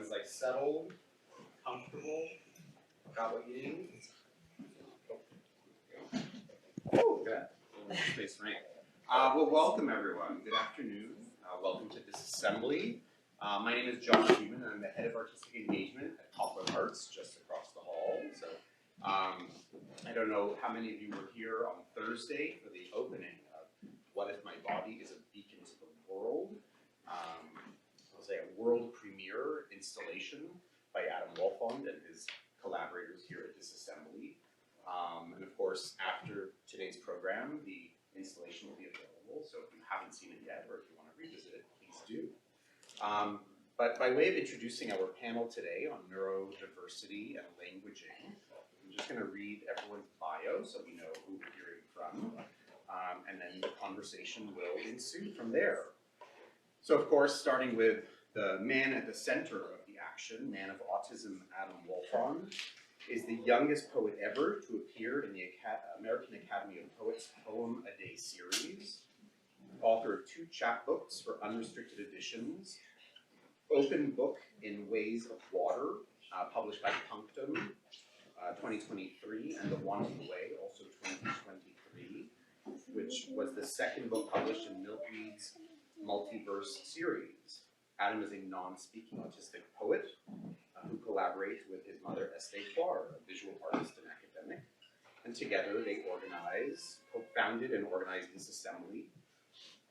everyone's like settled, comfortable, got what you need. Oh, look at that. A little space, right? Well, welcome everyone. Good afternoon. Welcome to this assembly. My name is John Newman, and I'm the head of artistic engagement at Koffler Arts, just across the hall. So, I don't know how many of you were here on Thursday for the opening of What If My Body is a Beacon to the World? I'll say a world premiere installation by Adam Wolfond and his collaborators here at this assembly. And of course, after today's program, the installation will be available. So if you haven't seen it yet, or if you want to revisit it, please do. But by way of introducing our panel today on neurodiversity and languaging, I'm just going to read everyone's bio so we know who we're hearing from, and then the conversation will ensue from there. So of course, starting with the man at the center of the action, man of autism, Adam Wolfond, is the youngest poet ever to appear in the American Academy of Poets Poem a Day series, author of 2 chapbooks for unrestricted editions, Open Book in Ways of Water, published by Punctum, 2023, and The Wanting Way, also 2023, which was the second book published in Milkweed's Multiverse series. Adam is a non-speaking autistic poet who collaborates with his mother, Estee Clark, a visual artist and academic. And together they co-founded and organized this assembly,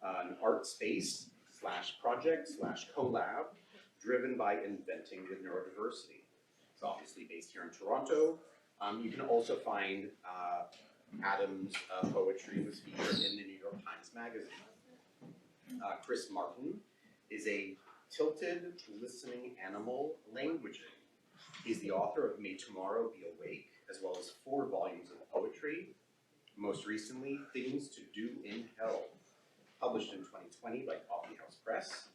an art space / project / collab driven by inventing with neurodiversity. It's obviously based here in Toronto. You can also find Adam's poetry was featured in the New York Times Magazine. Chris Martin is a tilted listening animal languaging. He's the author of May Tomorrow Be Awake, as well as 4 volumes of poetry. Most recently, Things to Do in Hell, published in 2020 by Coffee House Press.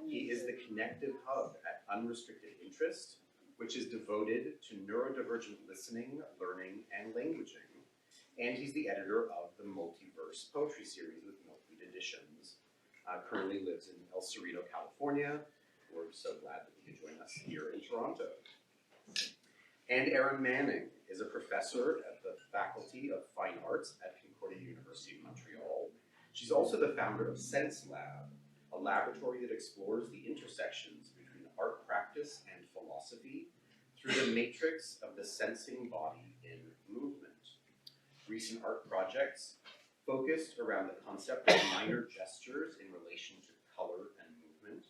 He is the connective hub at Unrestricted Interest, which is devoted to neurodivergent listening, learning, and languaging. And he's the editor of the Multiverse poetry series with Milkweed Editions. Currently lives in El Cerrito, California. We're so glad that he could join us here in Toronto. And Erin Manning is a professor at the Faculty of Fine Arts at Concordia University of Montreal. She's also the founder of Sense Lab, a laboratory that explores the intersections between art practice and philosophy through the matrix of the sensing body in movement. Recent art projects focused around the concept of minor gestures in relation to color and movement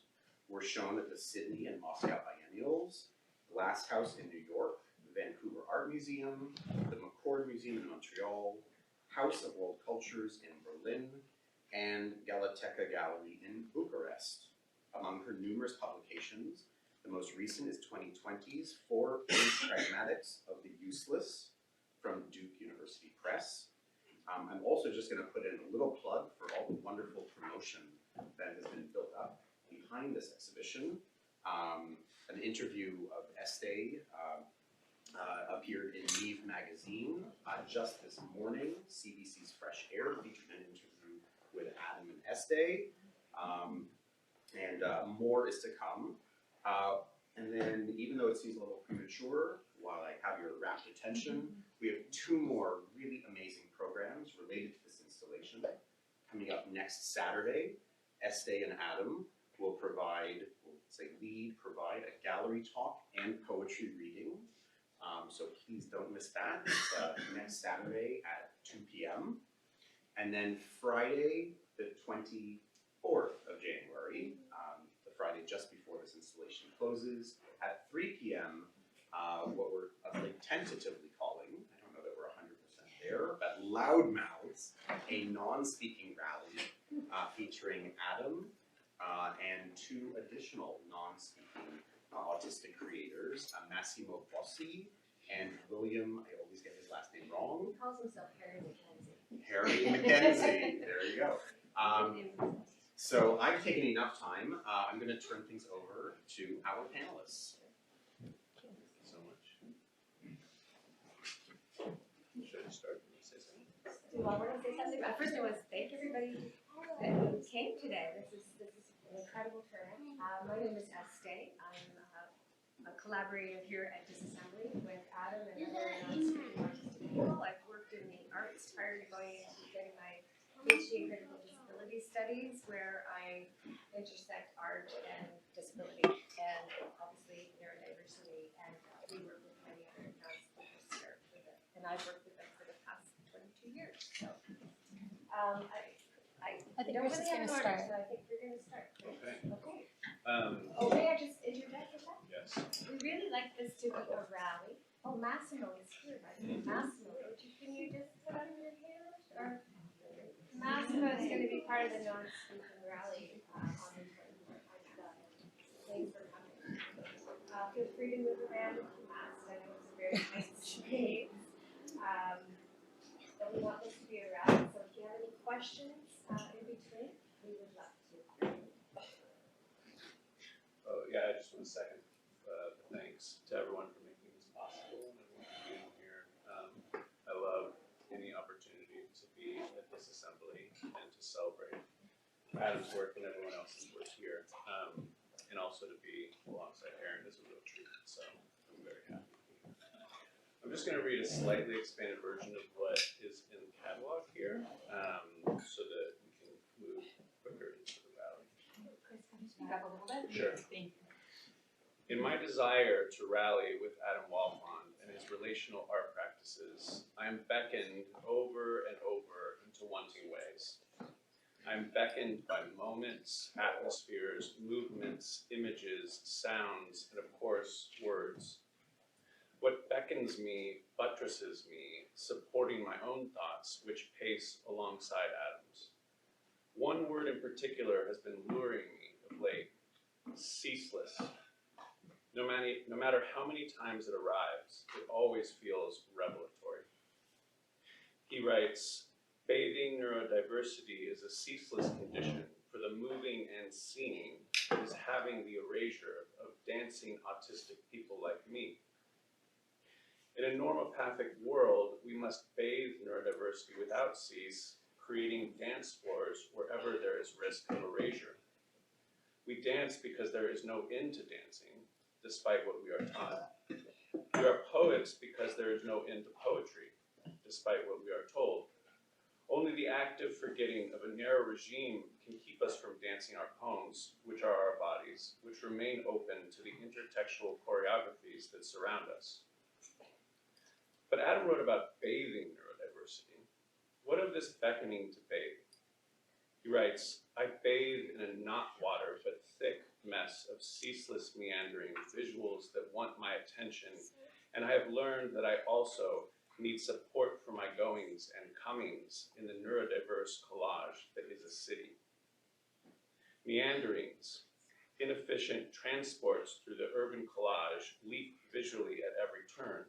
were shown at the Sydney and Moscow Biennials, Glass House in New York, the Vancouver Art Museum, the McCord Museum in Montreal, House of World Cultures in Berlin, and Galateca Gallery in Bucharest. Among her numerous publications, the most recent is 2020's 4 Pragmatics of the Useless from Duke University Press. I'm also just going to put in a little plug for all the wonderful promotion that has been built up behind this exhibition. An interview of Estee appeared in Neve magazine just this morning. CBC's Fresh Air featured an interview with Adam and Estee, and more is to come. And then, even though it seems a little premature, while I have your rapt attention, we have 2 more really amazing programs related to this installation. Coming up next Saturday, Estee and Adam will provide a gallery talk and poetry reading. So please don't miss that. It's next Saturday at 2 p.m. And then Friday, the 24th of January, the Friday just before this installation closes, at 3 p.m., what we're tentatively calling, I don't know that we're 100% there, but Loudmouths, a non-speaking rally featuring Adam and 2 additional non-speaking autistic creators, Massimo Bossi and William, I always get his last name wrong. He calls himself Harry McKenzie. Harry McKenzie, there you go. So I've taken enough time. I'm going to turn things over to our panelists. Thank you so much. Should I start? Say something? Well, we're going to say something. First, I want to thank everybody that came today. This is an incredible turnout. My name is Estee. I'm collaborator here at Disassembly with Adam and other non-speaking autistic people. I've worked in the arts prior to going into getting my PhD in critical disability studies, where I intersect art and disability, and obviously neurodiversity, and we work with many other non-speakers here with it, and I've worked with them for the past 22 years. So I think don't we're really just have an gonna order, start. so I think we're going to start. Okay. Okay. Um, May I just interject with that? yes. We really like this to be a rally. Oh, Massimo is here, by the way. Massimo, can you just put on your hand? Or Massimo is going to be part of the non-speaking rally on the 24th. Thanks for coming. Feel free to move around if you must. I know it's a very nice space. But we want this to be a rally, so if you have any questions in between, we would love to. Oh, yeah, I just want to second the thanks to everyone for making this possible and everyone for being here. I love any opportunity to be at this assembly and to celebrate Adam's work and everyone else's work here. And also to be alongside Aaron is a real treat, so I'm very happy to be here. I'm just going to read a slightly expanded version of what is in the catalog here so that we can move quicker into the rally. Chris, can you speak up a little bit? Sure. In my desire to rally with Adam Wolfond and his relational art practices, I am beckoned over and over into wanting ways. I am beckoned by moments, atmospheres, movements, images, sounds, and of course, words. What beckons me buttresses me, supporting my own thoughts, which pace alongside Adam's. One word in particular has been luring me of late: ceaseless. No matter how many times it arrives, it always feels revelatory. He writes, bathing neurodiversity is a ceaseless condition, for the moving and seeing is having the erasure of dancing autistic people like me. In a normopathic world, we must bathe neurodiversity without cease, creating dance floors wherever there is risk of erasure. We dance because there is no end to dancing, despite what we are taught. We are poets because there is no end to poetry, despite what we are told. Only the active forgetting of a narrow regime can keep us from dancing our poems, which are our bodies, which remain open to the intertextual choreographies that surround us. But Adam wrote about bathing neurodiversity. What of this beckoning to bathe? He writes, I bathe in a not water, but thick mess of ceaseless meandering visuals that want my attention, and I have learned that I also need support for my goings and comings in the neurodiverse collage that is a city. Meanderings, inefficient transports through the urban collage leap visually at every turn.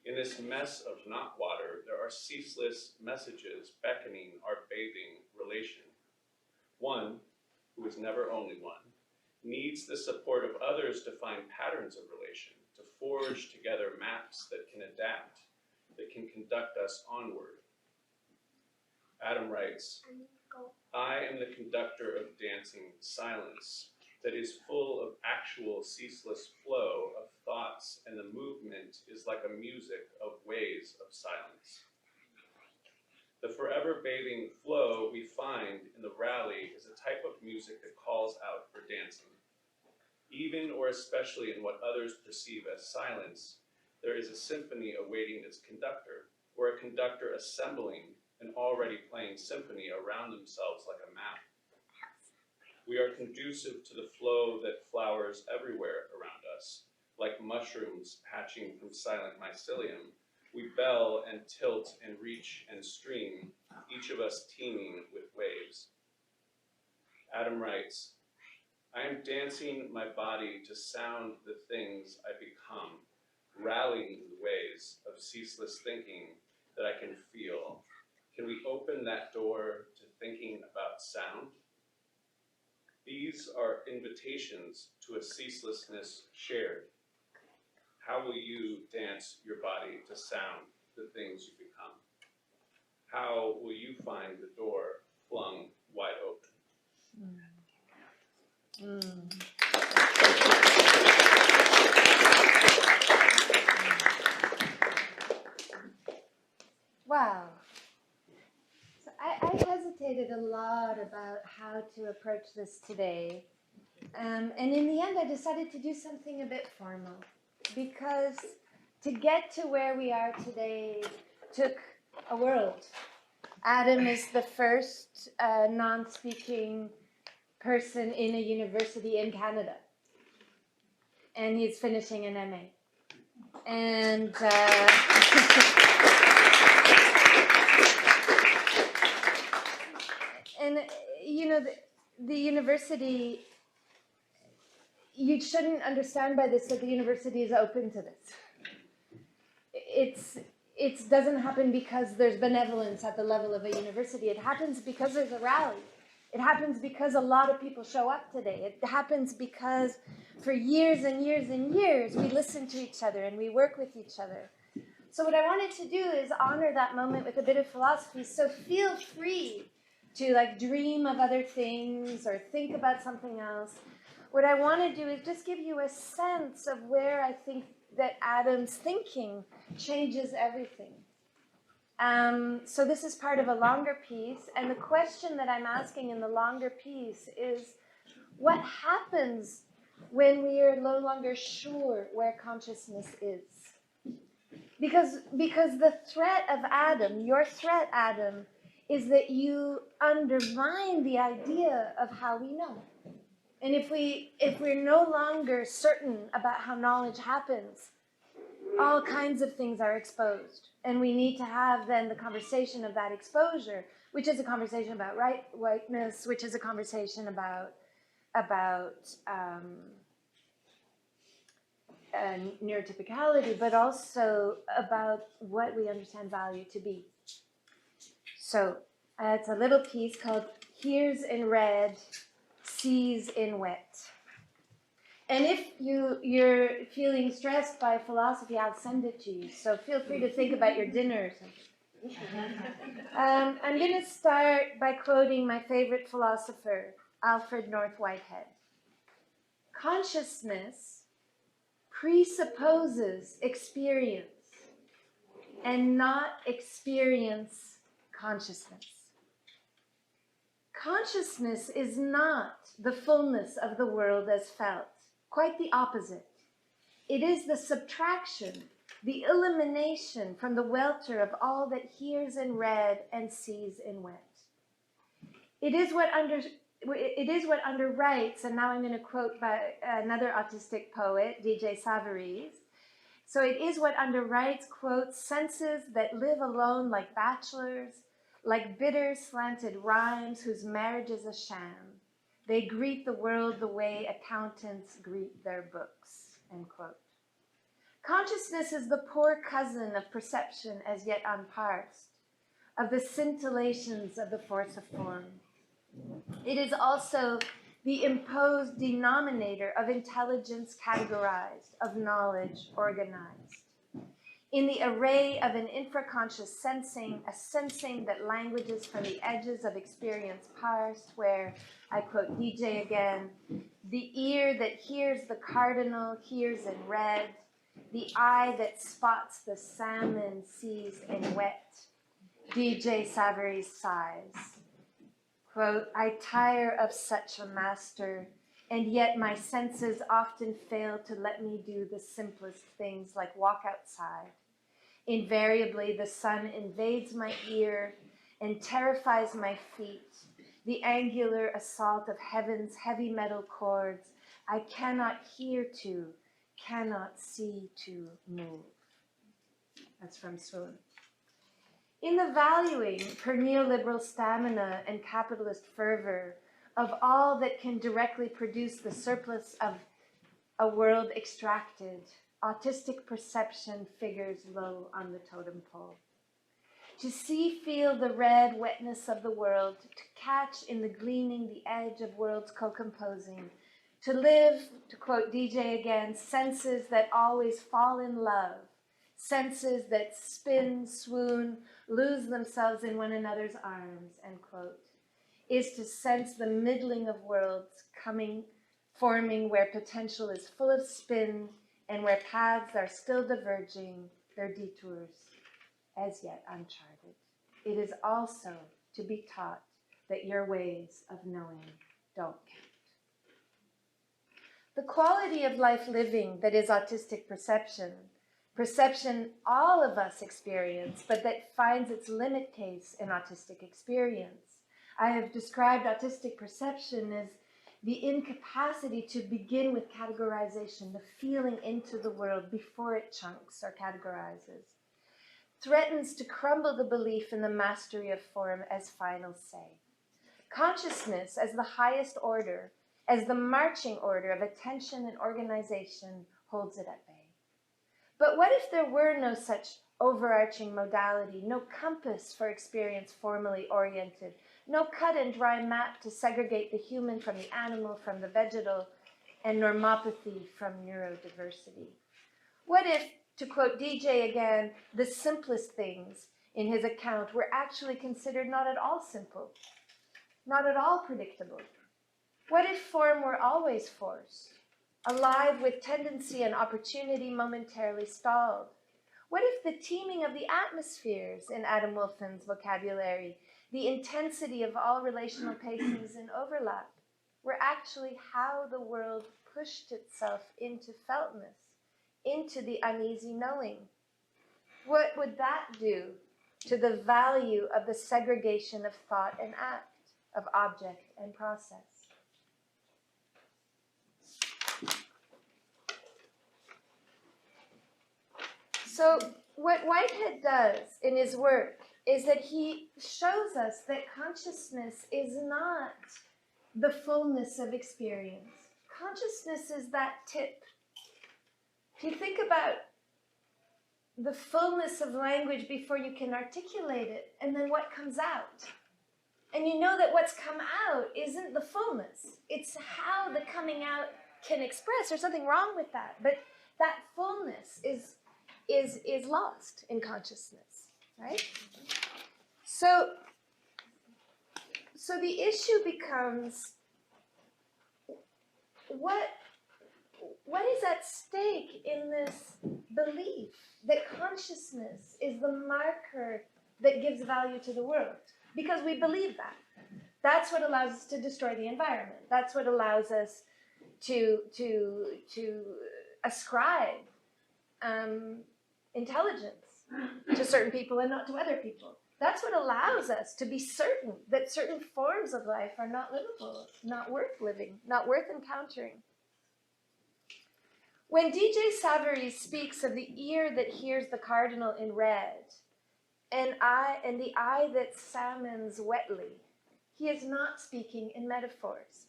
In this mess of not water, there are ceaseless messages beckoning our bathing relation. One, who is never only one, needs the support of others to find patterns of relation, to forge together maps that can adapt, that can conduct us onward. Adam writes, I am the conductor of dancing silence that is full of actual ceaseless flow of thoughts, and the movement is like a music of ways of silence. The forever bathing flow we find in the rally is a type of music that calls out for dancing. Even or especially in what others perceive as silence, there is a symphony awaiting its conductor, or a conductor assembling an already playing symphony around themselves like a map. We are conducive to the flow that flowers everywhere around us. Like mushrooms hatching from silent mycelium, we bell and tilt and reach and stream, each of us teeming with waves. Adam writes, I am dancing my body to sound the things I become, rallying the ways of ceaseless thinking that I can feel. Can we open that door to thinking about sound? These are invitations to a ceaselessness shared. How will you dance your body to sound the things you become? How will you find the door flung wide open? meditated a lot about how to approach this today. And in the end, I decided to do something a bit formal, because to get to where we are today took a world. Adam is the first non-speaking person in a university in Canada, and he's finishing an MA. And and you know, the university, you shouldn't understand by this that the university is open to this. It doesn't happen because there's benevolence at the level of a university. It happens because there's a rally. It happens because a lot of people show up today. It happens because for years and years and years we listen to each other and we work with each other. So what I wanted to do is honor that moment with a bit of philosophy. So feel free to dream of other things or think about something else. What I want to do is just give you a sense of where I think that Adam's thinking changes everything. So this is part of a longer piece, and the question that I'm asking in the longer piece is, what happens when we are no longer sure where consciousness is? Because the threat of Adam, your threat, Adam, is that you undermine the idea of how we know. And if we're no longer certain about how knowledge happens, all kinds of things are exposed. And we need to have then the conversation of that exposure, which is a conversation about whiteness, which is a conversation about neurotypicality, but also about what we understand value to be. So it's a little piece called Hears in Red, Sees in Wet. And if you're feeling stressed by philosophy, I'll send it to you. So feel free to think about your dinner or something. I'm going to start by quoting my favorite philosopher, Alfred North Whitehead. Consciousness presupposes experience and not experience consciousness. Consciousness is not the fullness of the world as felt. Quite the opposite. It is the subtraction, the elimination from the welter of all that hears in red and sees in wet. It is what underwrites, and now I'm going to quote by another autistic poet, DJ Savarese. So it is what underwrites, quote, senses that live alone like bachelors, like bitter slanted rhymes whose marriage is a sham. They greet the world the way accountants greet their books, end quote. Consciousness is the poor cousin of perception as yet unparsed, of the scintillations of the force of form. It is also the imposed denominator of intelligence categorized, of knowledge organized. In the array of an infraconscious sensing, a sensing that languages from the edges of experience parsed, where, I quote DJ again, the ear that hears the cardinal hears in red, the eye that spots the salmon sees in wet. DJ Savarese sighs. Quote, I tire of such a master, and yet my senses often fail to let me do the simplest things like walk outside. Invariably, the sun invades my ear and terrifies my feet, the angular assault of heaven's heavy metal chords I cannot hear to, cannot see to move. That's from Swoon. In the valuing per neoliberal stamina and capitalist fervor of all that can directly produce the surplus of a world extracted, autistic perception figures low on the totem pole. To see, feel the red wetness of the world, to catch in the gleaming the edge of worlds co-composing, to live, to quote DJ again, senses that always fall in love, senses that spin, swoon, lose themselves in one another's arms, end quote, is to sense the middling of worlds forming where potential is full of spin and where paths are still diverging, their detours as yet uncharted. It is also to be taught that your ways of knowing don't count. The quality of life living that is autistic perception all of us experience, but that finds its limit case in autistic experience. I have described autistic perception as the incapacity to begin with categorization, the feeling into the world before it chunks or categorizes, threatens to crumble the belief in the mastery of form as final say. Consciousness as the highest order, as the marching order of attention and organization, holds it at bay. But what if there were no such overarching modality, no compass for experience formally oriented, no cut and dry map to segregate the human from the animal, from the vegetal, and normopathy from neurodiversity? What if, to quote DJ again, the simplest things in his account were actually considered not at all simple, not at all predictable? What if form were always force, alive with tendency and opportunity momentarily stalled? What if the teeming of the atmospheres in Adam Wolfond's vocabulary, the intensity of all relational pacings and overlap, were actually how the world pushed itself into feltness, into the uneasy knowing? What would that do to the value of the segregation of thought and act, of object and process? So what Whitehead does in his work is that he shows us that consciousness is not the fullness of experience. Consciousness is that tip. If you think about the fullness of language before you can articulate it, and then what comes out, and you know that what's come out isn't the fullness. It's how the coming out can express. There's something wrong with that. But that fullness is lost in consciousness, right? So the issue becomes, what is at stake in this belief that consciousness is the marker that gives value to the world? Because we believe that. That's what allows us to destroy the environment. That's what allows us to ascribe intelligence to certain people and not to other people. That's what allows us to be certain that certain forms of life are not livable, not worth living, not worth encountering. When DJ Savary speaks of the ear that hears the cardinal in red, and the eye that salmons wetly, he is not speaking in metaphors.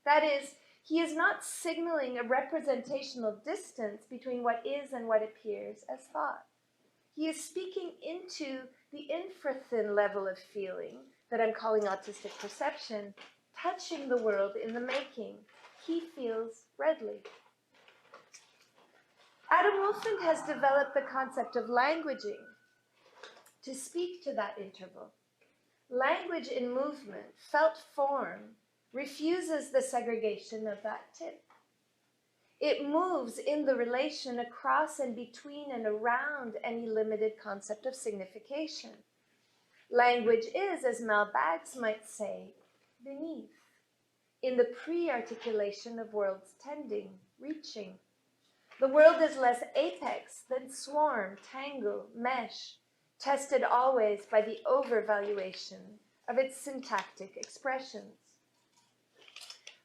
That is, he is not signaling a representational distance between what is and what appears as thought. He is speaking into the infrathin level of feeling that I'm calling autistic perception, touching the world in the making. He feels redly. Adam Wolfond has developed the concept of languaging to speak to that interval. Language in movement, felt form, refuses the segregation of that tip. It moves in the relation across and between and around any limited concept of signification. Language is, as Mel Baggs might say, beneath, in the pre-articulation of worlds tending, reaching. The world is less apex than swarm, tangle, mesh, tested always by the overvaluation of its syntactic expressions.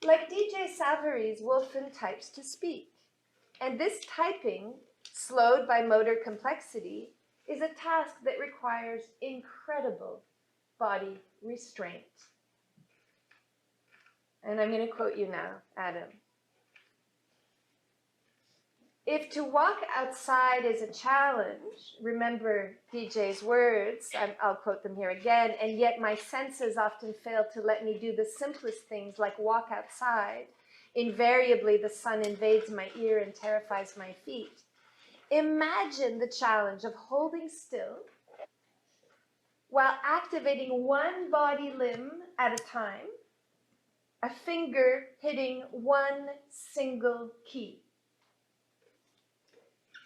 Like DJ Savary's, Wolfond types to speak, and this typing, slowed by motor complexity, is a task that requires incredible body restraint. And I'm going to quote you now, Adam. If to walk outside is a challenge, remember DJ's words, I'll quote them here again, and yet my senses often fail to let me do the simplest things like walk outside. Invariably, the sun invades my ear and terrifies my feet. Imagine the challenge of holding still while activating one body limb at a time, a finger hitting one single key.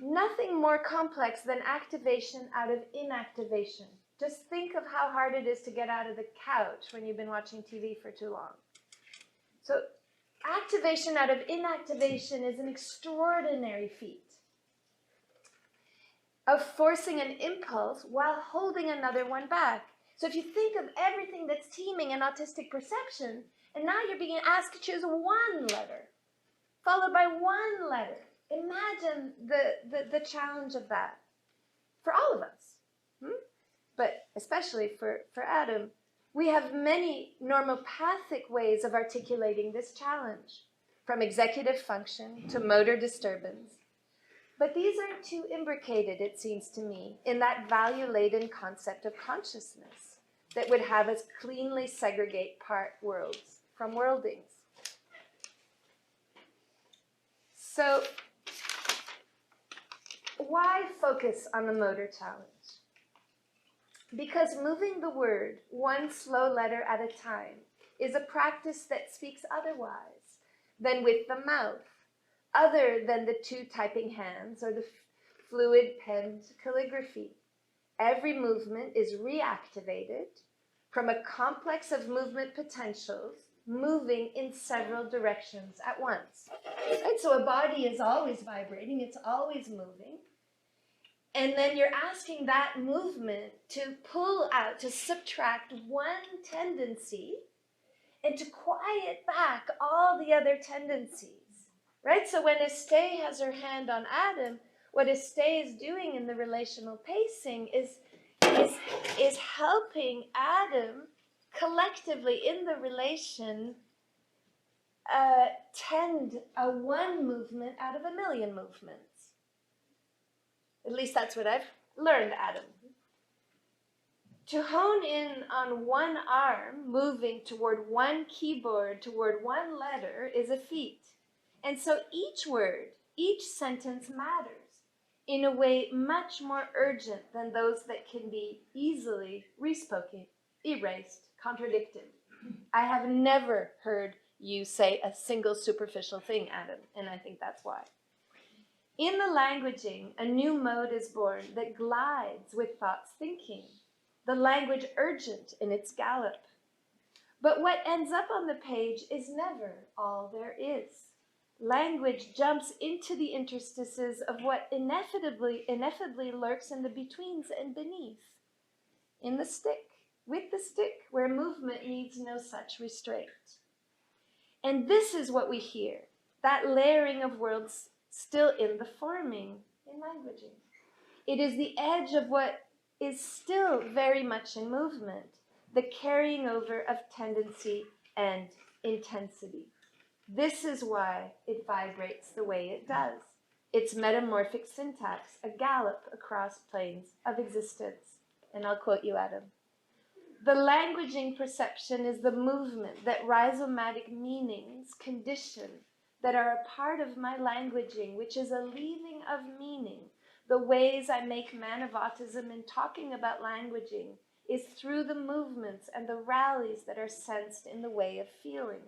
Nothing more complex than activation out of inactivation. Just think of how hard it is to get out of the couch when you've been watching TV for too long. So activation out of inactivation is an extraordinary feat of forcing an impulse while holding another one back. So if you think of everything that's teeming in autistic perception, and now you're being asked to choose one letter, followed by one letter. Imagine the challenge of that for all of us, but especially for Adam. We have many normopathic ways of articulating this challenge, from executive function to motor disturbance. But these are too imbricated, it seems to me, in that value-laden concept of consciousness that would have us cleanly segregate part worlds from worldings. So, why focus on the motor challenge? Because moving the word one slow letter at a time is a practice that speaks otherwise than with the mouth, other than the two typing hands or the fluid penned calligraphy. Every movement is reactivated from a complex of movement potentials moving in several directions at once. Right? So a body is always vibrating, it's always moving. And then you're asking that movement to pull out, to subtract one tendency and to quiet back all the other tendencies, right? So when Estée has her hand on Adam, what Estée is doing in the relational pacing is helping Adam collectively in the relation tend a one movement out of a million movements. At least that's what I've learned, Adam. To hone in on one arm moving toward one keyboard, toward one letter, is a feat. And so each word, each sentence matters in a way much more urgent than those that can be easily respoken, erased, contradicted. I have never heard you say a single superficial thing, Adam, and I think that's why. In the languaging, a new mode is born that glides with thought's thinking, the language urgent in its gallop. But what ends up on the page is never all there is. Language jumps into the interstices of what ineffably lurks in the betweens and beneath. In the stick, with the stick, where movement needs no such restraint. And this is what we hear, that layering of worlds still in the forming in languaging. It is the edge of what is still very much in movement, the carrying over of tendency and intensity. This is why it vibrates the way it does. Its metamorphic syntax, a gallop across planes of existence. And I'll quote you, Adam. The languaging perception is the movement that rhizomatic meanings condition that are a part of my languaging, which is a leaving of meaning. The ways I make man of autism in talking about languaging is through the movements and the rallies that are sensed in the way of feeling.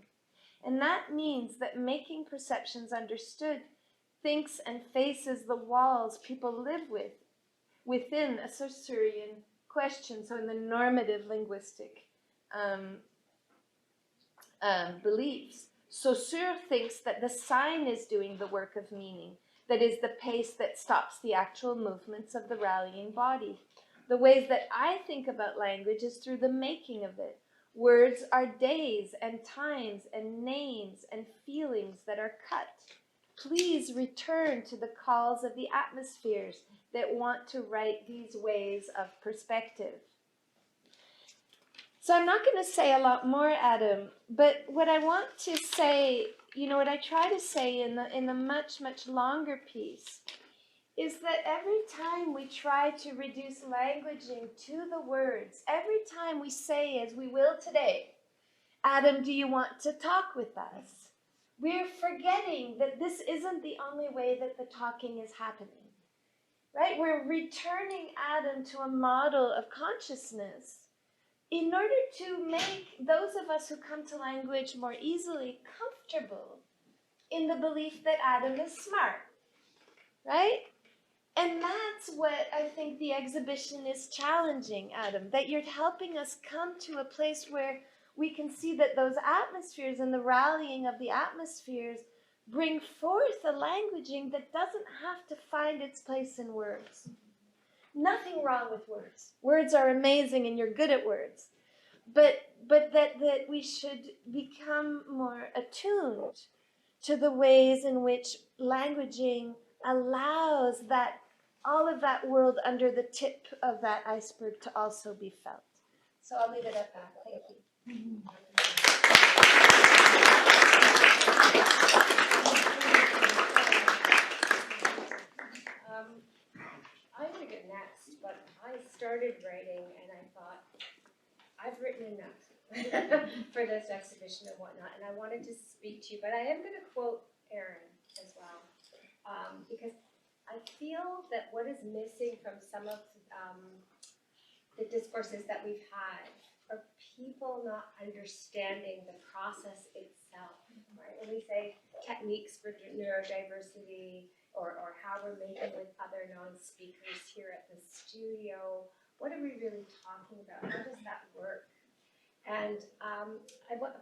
And that means that making perceptions understood thinks and faces the walls people live with within a Saussurean question. So in the normative linguistic beliefs, Saussure thinks that the sign is doing the work of meaning, that is the pace that stops the actual movements of the rallying body. The ways that I think about language is through the making of it. Words are days and times and names and feelings that are cut. Please return to the calls of the atmospheres that want to write these ways of perspective. So I'm not going to say a lot more, Adam, but what I want to say, what I try to say in the much, much longer piece is that every time we try to reduce languaging to the words, every time we say, as we will today, Adam, do you want to talk with us? We're forgetting that this isn't the only way that the talking is happening, right? We're returning Adam to a model of consciousness in order to make those of us who come to language more easily comfortable in the belief that Adam is smart, right? And that's what I think the exhibition is challenging, Adam, that you're helping us come to a place where we can see that those atmospheres and the rallying of the atmospheres bring forth a languaging that doesn't have to find its place in words. Nothing wrong with words. Words are amazing and you're good at words. But that we should become more attuned to the ways in which languaging allows that all of that world under the tip of that iceberg to also be felt. So I'll leave it at that. Thank you. I'm going to get next, but I started writing and I thought, I've written enough for this exhibition and whatnot, and I wanted to speak to you, but I am going to quote Erin as well, because I feel that what is missing from some of the discourses that we've had are people not understanding the process itself, right? When we say techniques for neurodiversity, or how we're making with other non-speakers here at the studio, what are we really talking about? How does that work? And I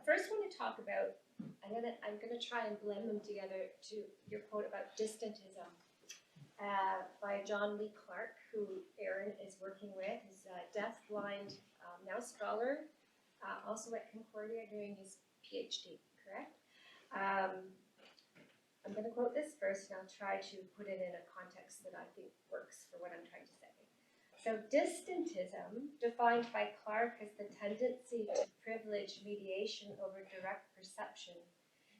first want to talk about, I'm gonna try and blend them together to your quote about distantism by John Lee Clark, who Erin is working with. He's a deaf-blind, now scholar, also at Concordia doing his PhD, correct? I'm going to quote this first, and I'll try to put it in a context that I think works for what I'm trying to say. So distantism, defined by Clark as the tendency to privilege mediation over direct perception,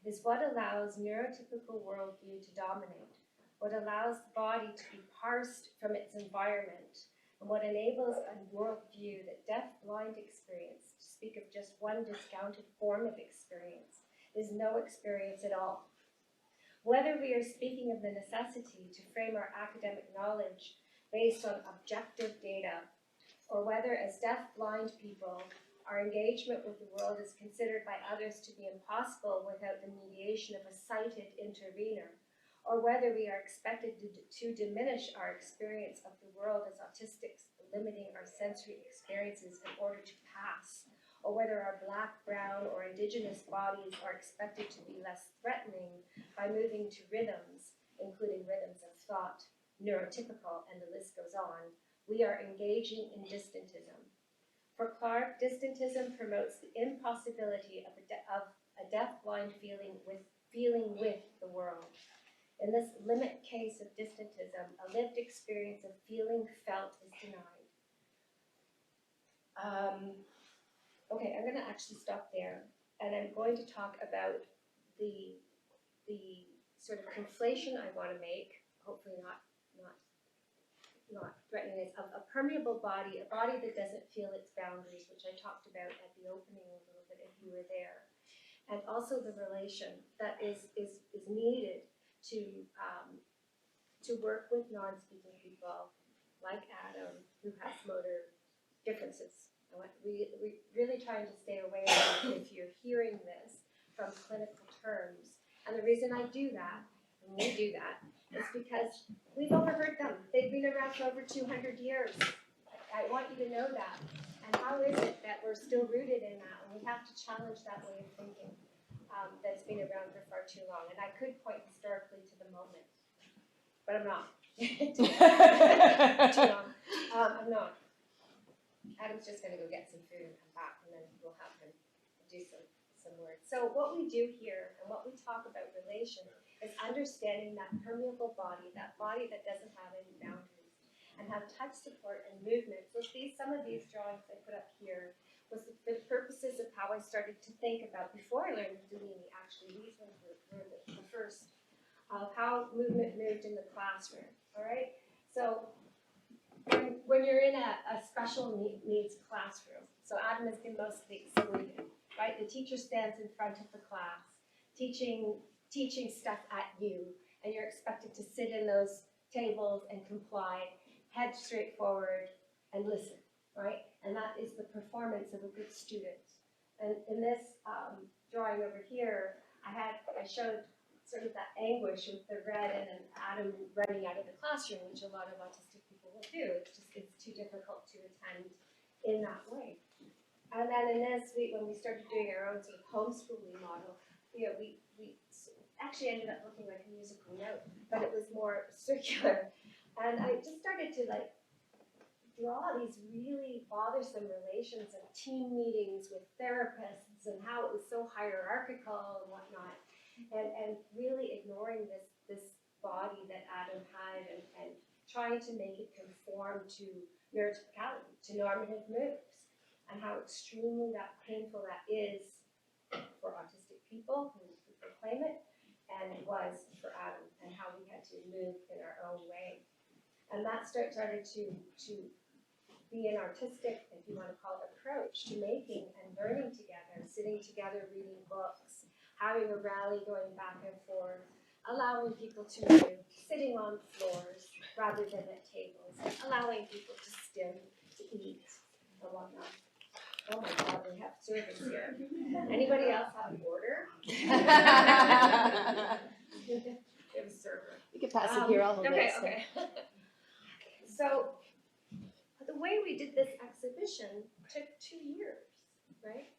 is what allows neurotypical worldview to dominate, what allows the body to be parsed from its environment, and what enables a worldview that deaf-blind experience, to speak of just one discounted form of experience, is no experience at all. Whether we are speaking of the necessity to frame our academic knowledge based on objective data, or whether as deaf-blind people, our engagement with the world is considered by others to be impossible without the mediation of a sighted intervener, or whether we are expected to diminish our experience of the world as autistics, limiting our sensory experiences in order to pass, or whether our Black, Brown, or Indigenous bodies are expected to be less threatening by moving to rhythms, including rhythms of thought, neurotypical, and the list goes on, we are engaging in distantism. For Clark, distantism promotes the impossibility of a deaf-blind feeling with the world. In this limit case of distantism, a lived experience of feeling felt is denied. Okay, I'm going to actually stop there, and I'm going to talk about the sort of conflation I want to make, hopefully not threatening it, of a permeable body, a body that doesn't feel its boundaries, which I talked about at the opening a little bit if you were there, and also the relation that is needed to work with non-speaking people like Adam, who has motor differences. We really trying to stay away from, if you're hearing this, from clinical terms. And the reason I do that, and we do that, is because we've overheard them. They've been around for over 200 years. I want you to know that. And how is it that we're still rooted in that? And we have to challenge that way of thinking that's been around for far too long. And I could point historically to the moment, but I'm not. Too long. I'm not. Adam's just going to go get some food and come back, and then we'll have him do some words. So what we do here, and what we talk about relation, is understanding that permeable body, that body that doesn't have any boundaries, and have touch support and movement. So some of these drawings I put up here was the purposes of how I started to think about, before I learned Delini, actually, these ones were the first, of how movement moved in the classroom, all right? So when you're in a special needs classroom, so Adam has been mostly excluded, right? The teacher stands in front of the class, teaching stuff at you, and you're expected to sit in those tables and comply, head straight forward, and listen, right? And that is the performance of a good student. And in this drawing over here, I showed sort of that anguish with the red and then Adam running out of the classroom, which a lot of autistic people will do. It's too difficult to attend in that way. And then in this, when we started doing our own sort of homeschooling model, we actually ended up looking like a musical note, but it was more circular. And I just started to like draw these really bothersome relations of team meetings with therapists and how it was so hierarchical and whatnot, and really ignoring this body that Adam had and trying to make it conform to neurotypicality, to normative moves, and how extremely painful that is for autistic people who proclaim it, and it was for Adam, and how we had to move in our own way. And that started to be an artistic, if you want to call it, approach to making and learning together, sitting together, reading books, having a rally going back and forth, allowing people to move, sitting on floors rather than at tables, allowing people to stim, to eat, and whatnot. Oh my God, we have service here. Anybody else have an order? We have a server. You can pass it here, I'll hold Okay, this. okay. So the way we did this exhibition took 2 years, right?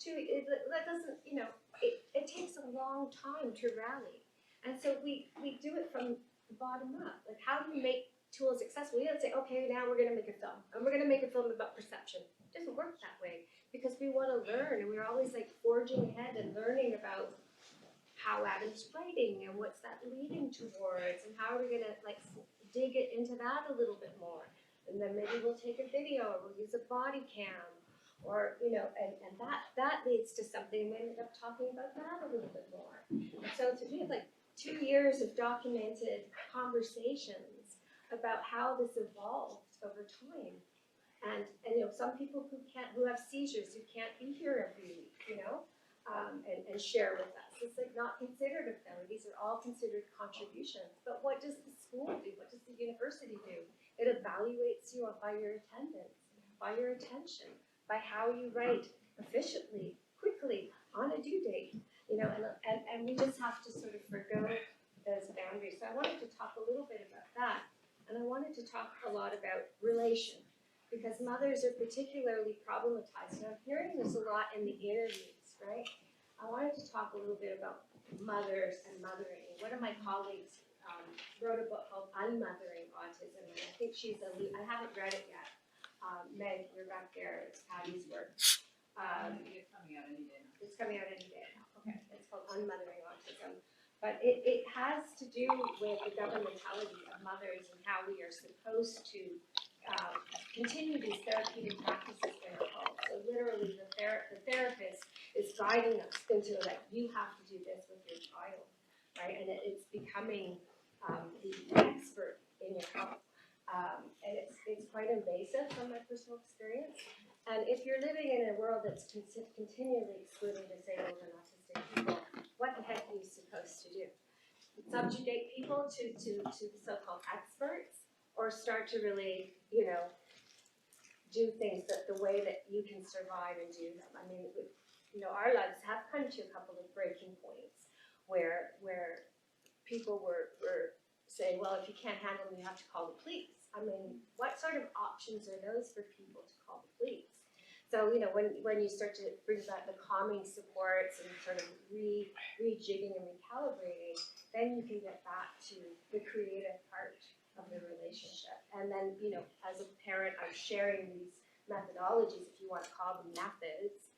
That doesn't, it takes a long time to rally. And so we do it from the bottom up. Like, how do you make tools accessible? We don't say, okay, now we're going to make a film. And we're going to make a film about perception. It doesn't work that way because we want to learn, and we're always like forging ahead and learning about how Adam's writing and what's that leading towards, and how are we going to like dig it into that a little bit more. And then maybe we'll take a video, or we'll use a body cam, or, and that leads to something. We ended up talking about that a little bit more. And so we have like 2 years of documented conversations about how this evolved over time. And some people who have seizures, who can't be here every week, and share with us. It's like not considered a failure. These are all considered contributions. But what does the school do? What does the university do? It evaluates you by your attendance, by your attention, by how you write efficiently, quickly, on a due date. And we just have to sort of forgo those boundaries. So I wanted to talk a little bit about that. And I wanted to talk a lot about relation, because mothers are particularly problematized. And I'm hearing this a lot in the interviews, right? I wanted to talk a little bit about mothers and mothering. One of my colleagues wrote a book called Unmothering Autism, and I think I haven't read it yet. Meg, you're back there, it's Patty's work. It's coming out any day now. It's coming out any day now. Okay, it's called Unmothering Autism. But it has to do with the governmentality of mothers and how we are supposed to continue these therapeutic practices in our home. So literally the therapist is guiding us into like, you have to do this with your child, right? And it's becoming the expert in your home. And it's quite invasive from my personal experience. And if you're living in a world that's continually excluding disabled and autistic people, what the heck are you supposed to do? Subjugate people to the so-called experts, or start to really, do things the way that you can survive and do them? I mean, our lives have come to a couple of breaking points where people were saying, well, if you can't handle them, you have to call the police. I mean, what sort of options are those for people to call the police? So, when you start to bring back the calming supports and sort of rejigging and recalibrating, then you can get back to the creative part of the relationship. And then, as a parent, I'm sharing these methodologies, if you want to call them methods.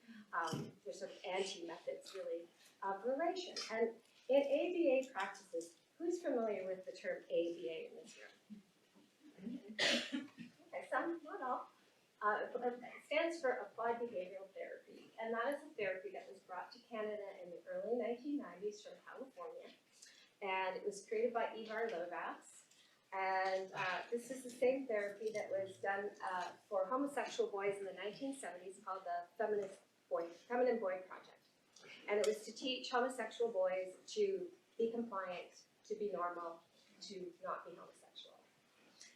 They're sort of anti-methods, really, of relation. And in ABA practices, who's familiar with the term ABA in this room? Okay, some, not all. It stands for Applied Behavioral Therapy, and that is a therapy that was brought to Canada in the early 1990s from California, and it was created by Ivar Lovaas, and this is the same therapy that was done for homosexual boys in the 1970s called the Feminine Boy Project, and it was to teach homosexual boys to be compliant, to be normal, to not be homosexual.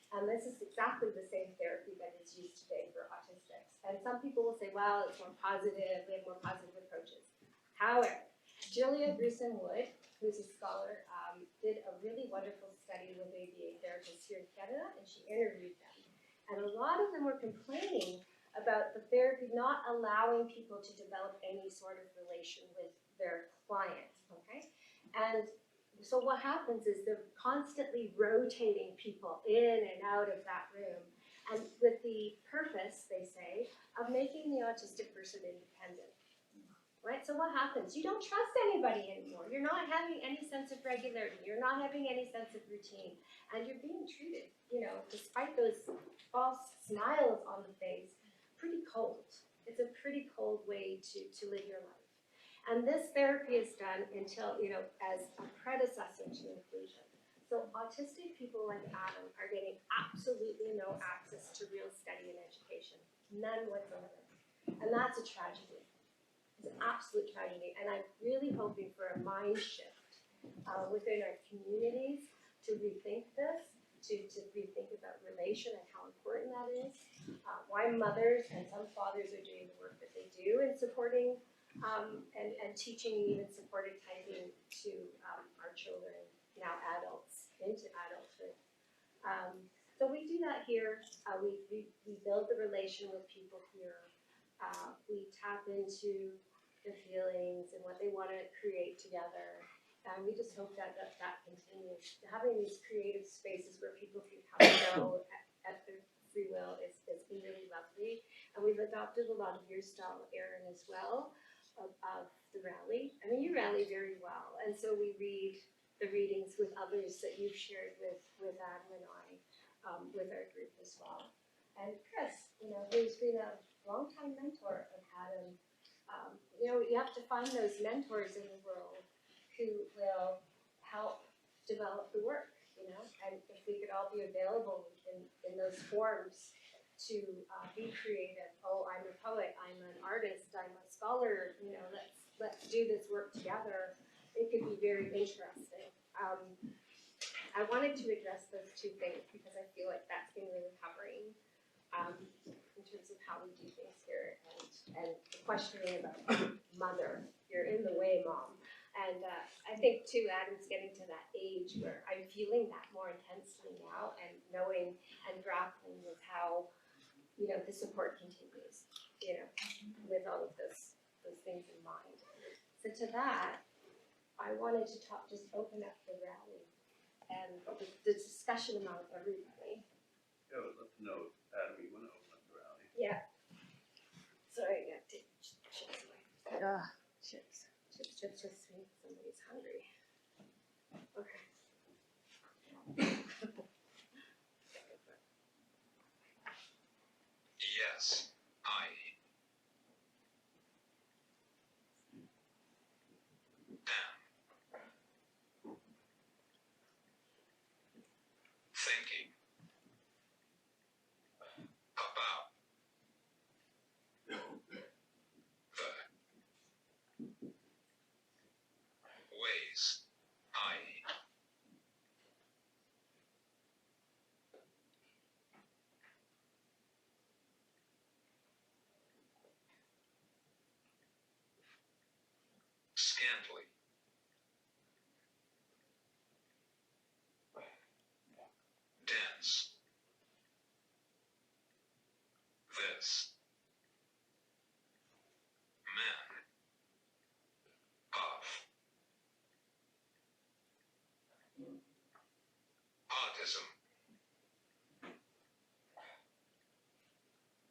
And this is exactly the same therapy that is used today for autistics. And some people will say, well, it's more positive, we have more positive approaches. However, Julia Gruson-Wood who's a scholar, did a really wonderful study with ABA therapists here in Canada, and she interviewed them. And a lot of them were complaining about the therapy not allowing people to develop any sort of relation with their client, okay? And so what happens is they're constantly rotating people in and out of that room, and with the purpose, they say, of making the autistic person independent. Right? So what happens? You don't trust anybody anymore. You're not having any sense of regularity. You're not having any sense of routine. And you're being treated, you know, despite those false smiles on the face, pretty cold. It's a pretty cold way to live your life. And this therapy is done until, you know, as a predecessor to inclusion. So autistic people like Adam are getting absolutely no access to real study and education. None whatsoever. And that's a tragedy. It's an absolute tragedy, and I'm really hoping for a mind shift within our communities to rethink this, to rethink about relation and how important that is, why mothers and some fathers are doing the work that they do in supporting and teaching and even supported typing to our children, now adults, into adulthood. So we do that here. We build the relation with people here. We tap into the feelings and what they want to create together. And we just hope that that continues. Having these creative spaces where people can come and go at their free will is been really lovely. And we've adopted a lot of your style, Erin, as well, of the rally. I mean, you rally very well. And so we read the readings with others that you've shared with Adam and I, with our group as well. And Chris, you know, who's been a longtime mentor of Adam. You know, you have to find those mentors in the world who will help develop the work, you know, and if we could all be available in those forms to be creative. Oh, I'm a poet, I'm an artist, I'm a scholar, you know, let's do this work together. It could be very interesting. I wanted to address those two things because I feel like that's been really covering in terms of how we do things here, and the questioning about mother, you're in the way, mom. And I think too, Adam's getting to that age where I'm feeling that more intensely now, and knowing and grappling with how, you know, the support continues, you know, with all of those things in mind. So to that, I wanted to just open up the rally and the discussion among everybody. Yeah, I would love to know, Adam, you want to open up the rally? Yeah. Sorry, I got to chips away. Chips. Chips just means somebody's hungry. Okay. Yes, I. Am. Thinking. About. The. Ways. I. Scantily. Dense. This. Men. Of. Autism.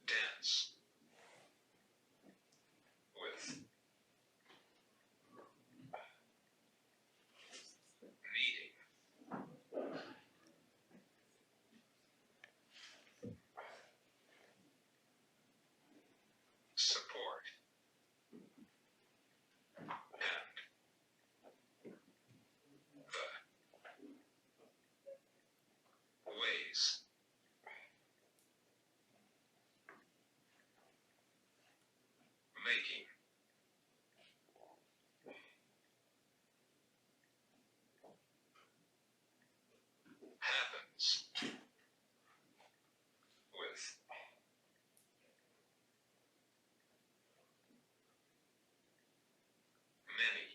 Dense. With. Needing. Support. And. The. Ways. Making. Happens. With. Many.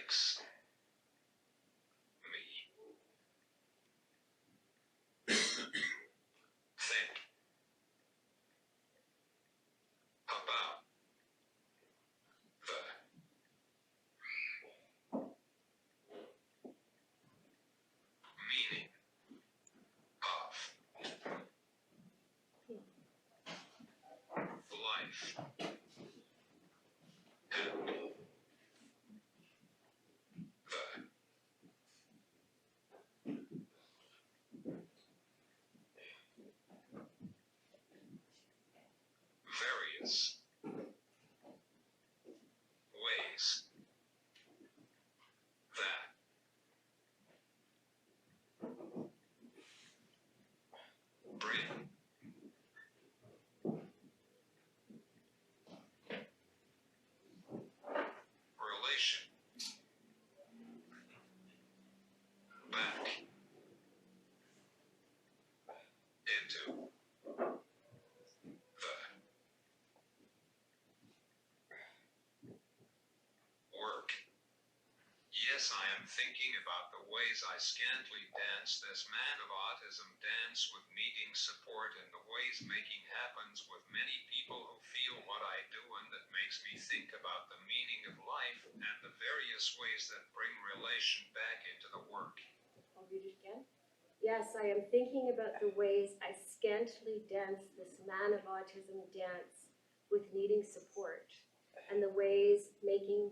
makes me think about the meaning of life and the various ways that bring relation back into the work. Yes, I am thinking about the ways I scantily dance this man of autism dance with needing support and the ways making happens with many people who feel what I do and that makes me think about the meaning of life and the various ways that bring relation back into the work. I'll read it again. Yes, I am thinking about the ways I scantily dance this man of autism dance with needing support, and the ways making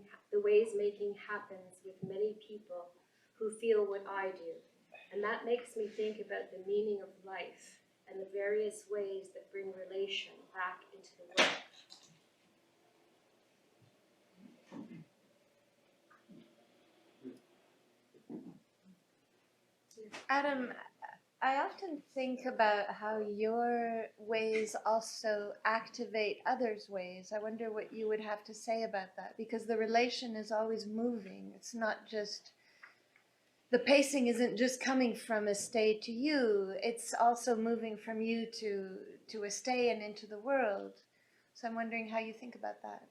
happens with many people who feel what I do. And that makes me think about the meaning of life and the various ways that bring relation back into the world. Adam, I often think about how your ways also activate others' ways. I wonder what you would have to say about that, because the relation is always moving. It's not just, the pacing isn't just coming from a stay to you, it's also moving from you to a stay and into the world. So I'm wondering how you think about that.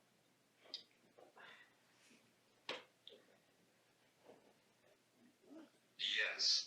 Yes,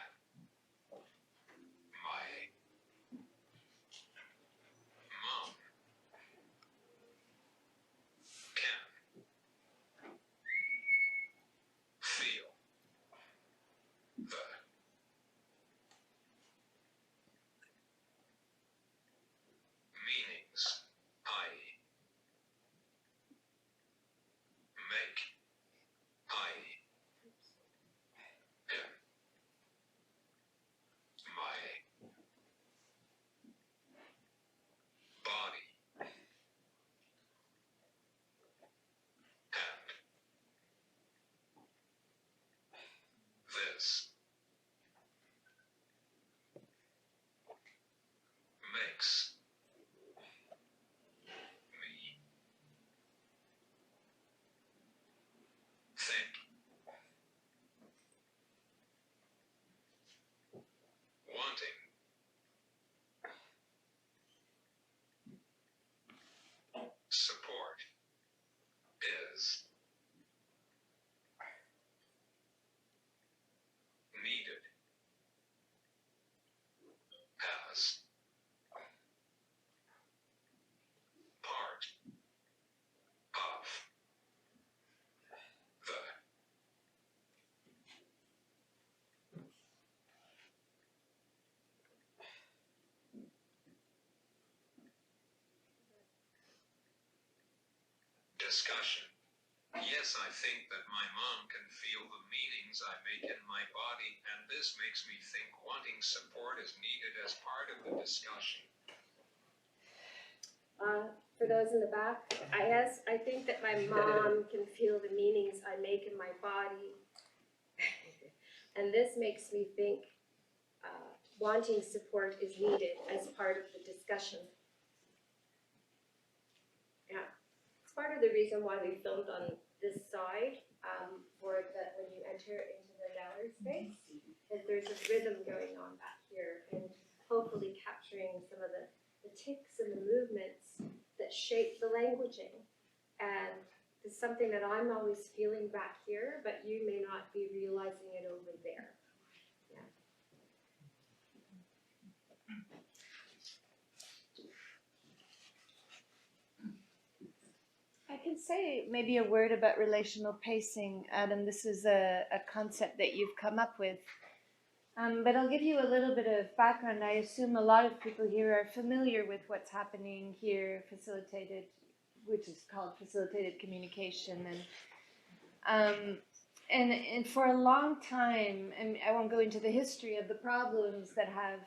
I think that my mom can feel the meanings I make. I am my body and this makes me think wanting support is needed as part of the discussion. Yes, I think that my mom can feel the meanings I make in my body, and this makes me think wanting support is needed as part of the discussion. For those in the back, I think that my mom can feel the meanings I make in my body. And this makes me think wanting support is needed as part of the discussion. Yeah, it's part of the reason why we filmed on this side, for that when you enter into the gallery space, that there's a rhythm going on back here, and hopefully capturing some of the ticks and the movement languaging. And it's something that I'm always feeling back here, but you may not be realizing it over there. I can say maybe a word about relational pacing, Adam. This is a concept that you've come up with. But I'll give you a little bit of background. I assume a lot of people here are familiar with what's happening here, facilitated, which is called facilitated communication. And for a long time, and I won't go into the history of the problems that have,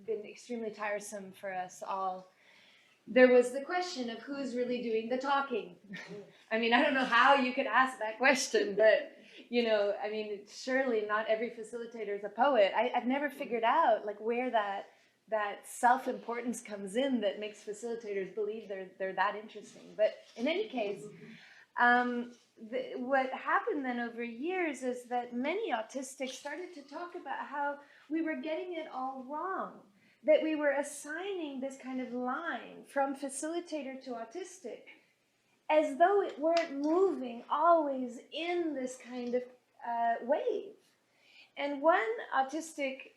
been extremely tiresome for us all. There was the question of who's really doing the talking. I mean, I don't know how you could ask that question, but surely not every facilitator is a poet. I've never figured out where that self-importance comes in that makes facilitators believe they're that interesting. But in any case, what happened then over years is that many autistics started to talk about how we were getting it all wrong, that we were assigning this kind of line from facilitator to autistic as though it weren't moving always in this kind of wave. And one autistic,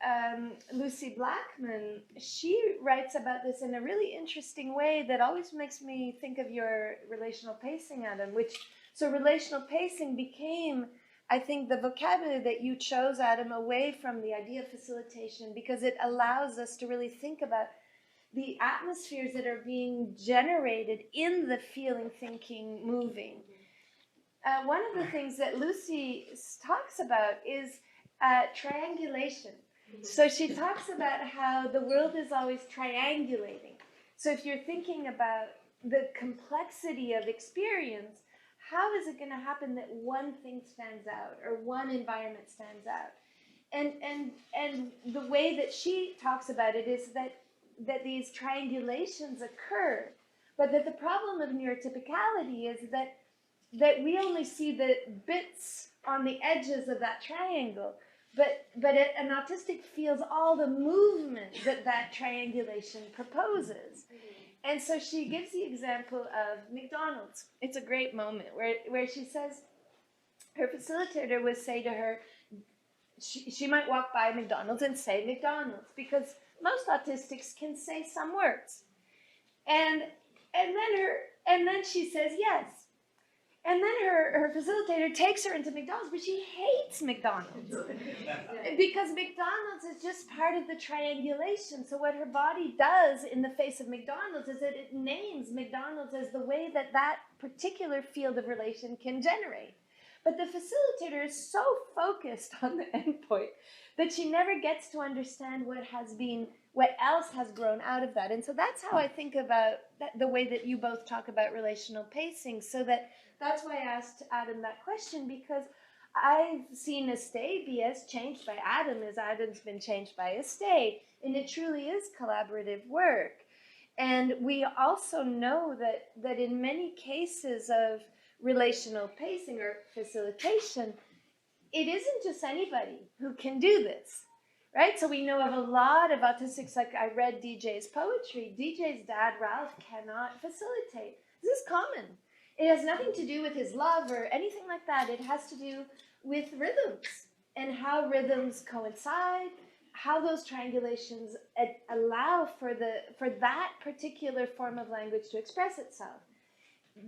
Lucy Blackman, she writes about this in a really interesting way that always makes me think of your relational pacing, Adam, so relational pacing became, I think, the vocabulary that you chose, Adam, away from the idea of facilitation, because it allows us to really think about the atmospheres that are being generated in the feeling, thinking, moving. One of the things that Lucy talks about is triangulation. So she talks about how the world is always triangulating. So if you're thinking about the complexity of experience, how is it going to happen that one thing stands out or one environment stands out? And the way that she talks about it is that these triangulations occur, but that the problem of neurotypicality is that we only see the bits on the edges of that triangle, but an autistic feels all the movement that triangulation proposes. And so she gives the example of McDonald's. It's a great moment where she says her facilitator would say to her, she might walk by McDonald's and say McDonald's, because most autistics can say some words. And then she says yes. And then her facilitator takes her into McDonald's, but she hates McDonald's because McDonald's is just part of the triangulation. So what her body does in the face of McDonald's is that it names McDonald's as the way that particular field of relation can generate. But the facilitator is so focused on the endpoint that she never gets to understand what else has grown out of that. And so that's how I think about the way that you both talk about relational pacing. So that's why I asked Adam that question, because I've seen Estee be as changed by Adam as Adam's been changed by Estee. And it truly is collaborative work. And we also know that in many cases of relational pacing or facilitation, it isn't just anybody who can do this, right? So we know of a lot of autistics, like I read DJ's poetry. DJ's dad, Ralph, cannot facilitate. This is common. It has nothing to do with his love or anything like that. It has to do with rhythms and how rhythms coincide, how those triangulations allow for that particular form of language to express itself.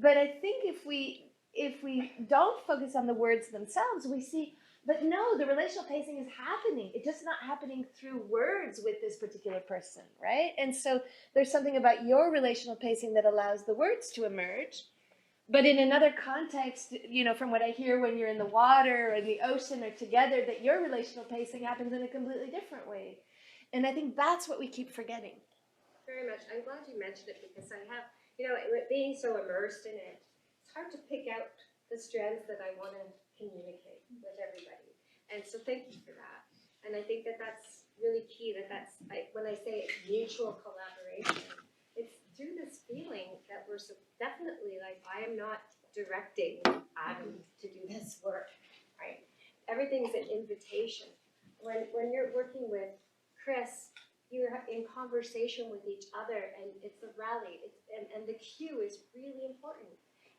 But I think if we don't focus on the words themselves, we see, but no, the relational pacing is happening. It's just not happening through words with this particular person, right? And so there's something about your relational pacing that allows the words to emerge. But in another context, from what I hear when you're in the water or in the ocean or together, that your relational pacing happens in a completely different way. And I think that's what we keep forgetting. Very much. I'm glad you mentioned it, because I have, being so immersed in it, it's hard to pick out the strands that I want to communicate with everybody. And so thank you for that. And I think that's really key, that's like when I say it's mutual collaboration, it's through this feeling that we're so definitely like, I am not directing Adam to do this work, right? Everything's an invitation. When you're working with Chris, you you're in conversation with each other, and it's a rally, and the cue is really important.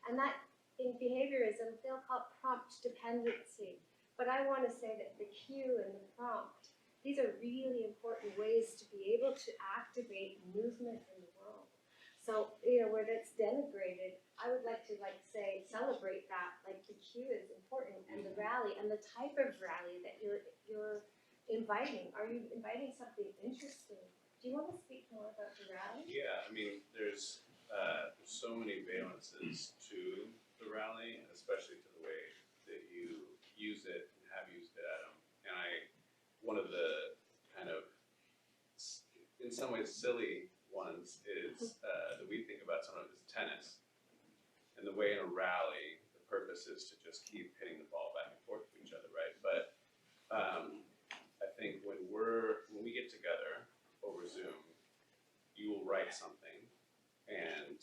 And that, in behaviorism, they'll call it prompt dependency. But I want to say that the cue and the prompt, these are really important ways to be able to activate movement in the world. So, where that's denigrated, I would like to say celebrate that. Like, the cue is important, and the rally, and the type of rally that you're inviting. Are you inviting something interesting? Do you want to speak more about the rally? Yeah, I mean, there's so many valences to the rally, and especially to the way that you use it and have used it, Adam. And one of the kind of, in some ways, silly ones is that we think about sometimes as tennis. And the way in a rally, the purpose is to just keep hitting the ball back and forth to each other, right? But I think when we get together over Zoom, you will write something, and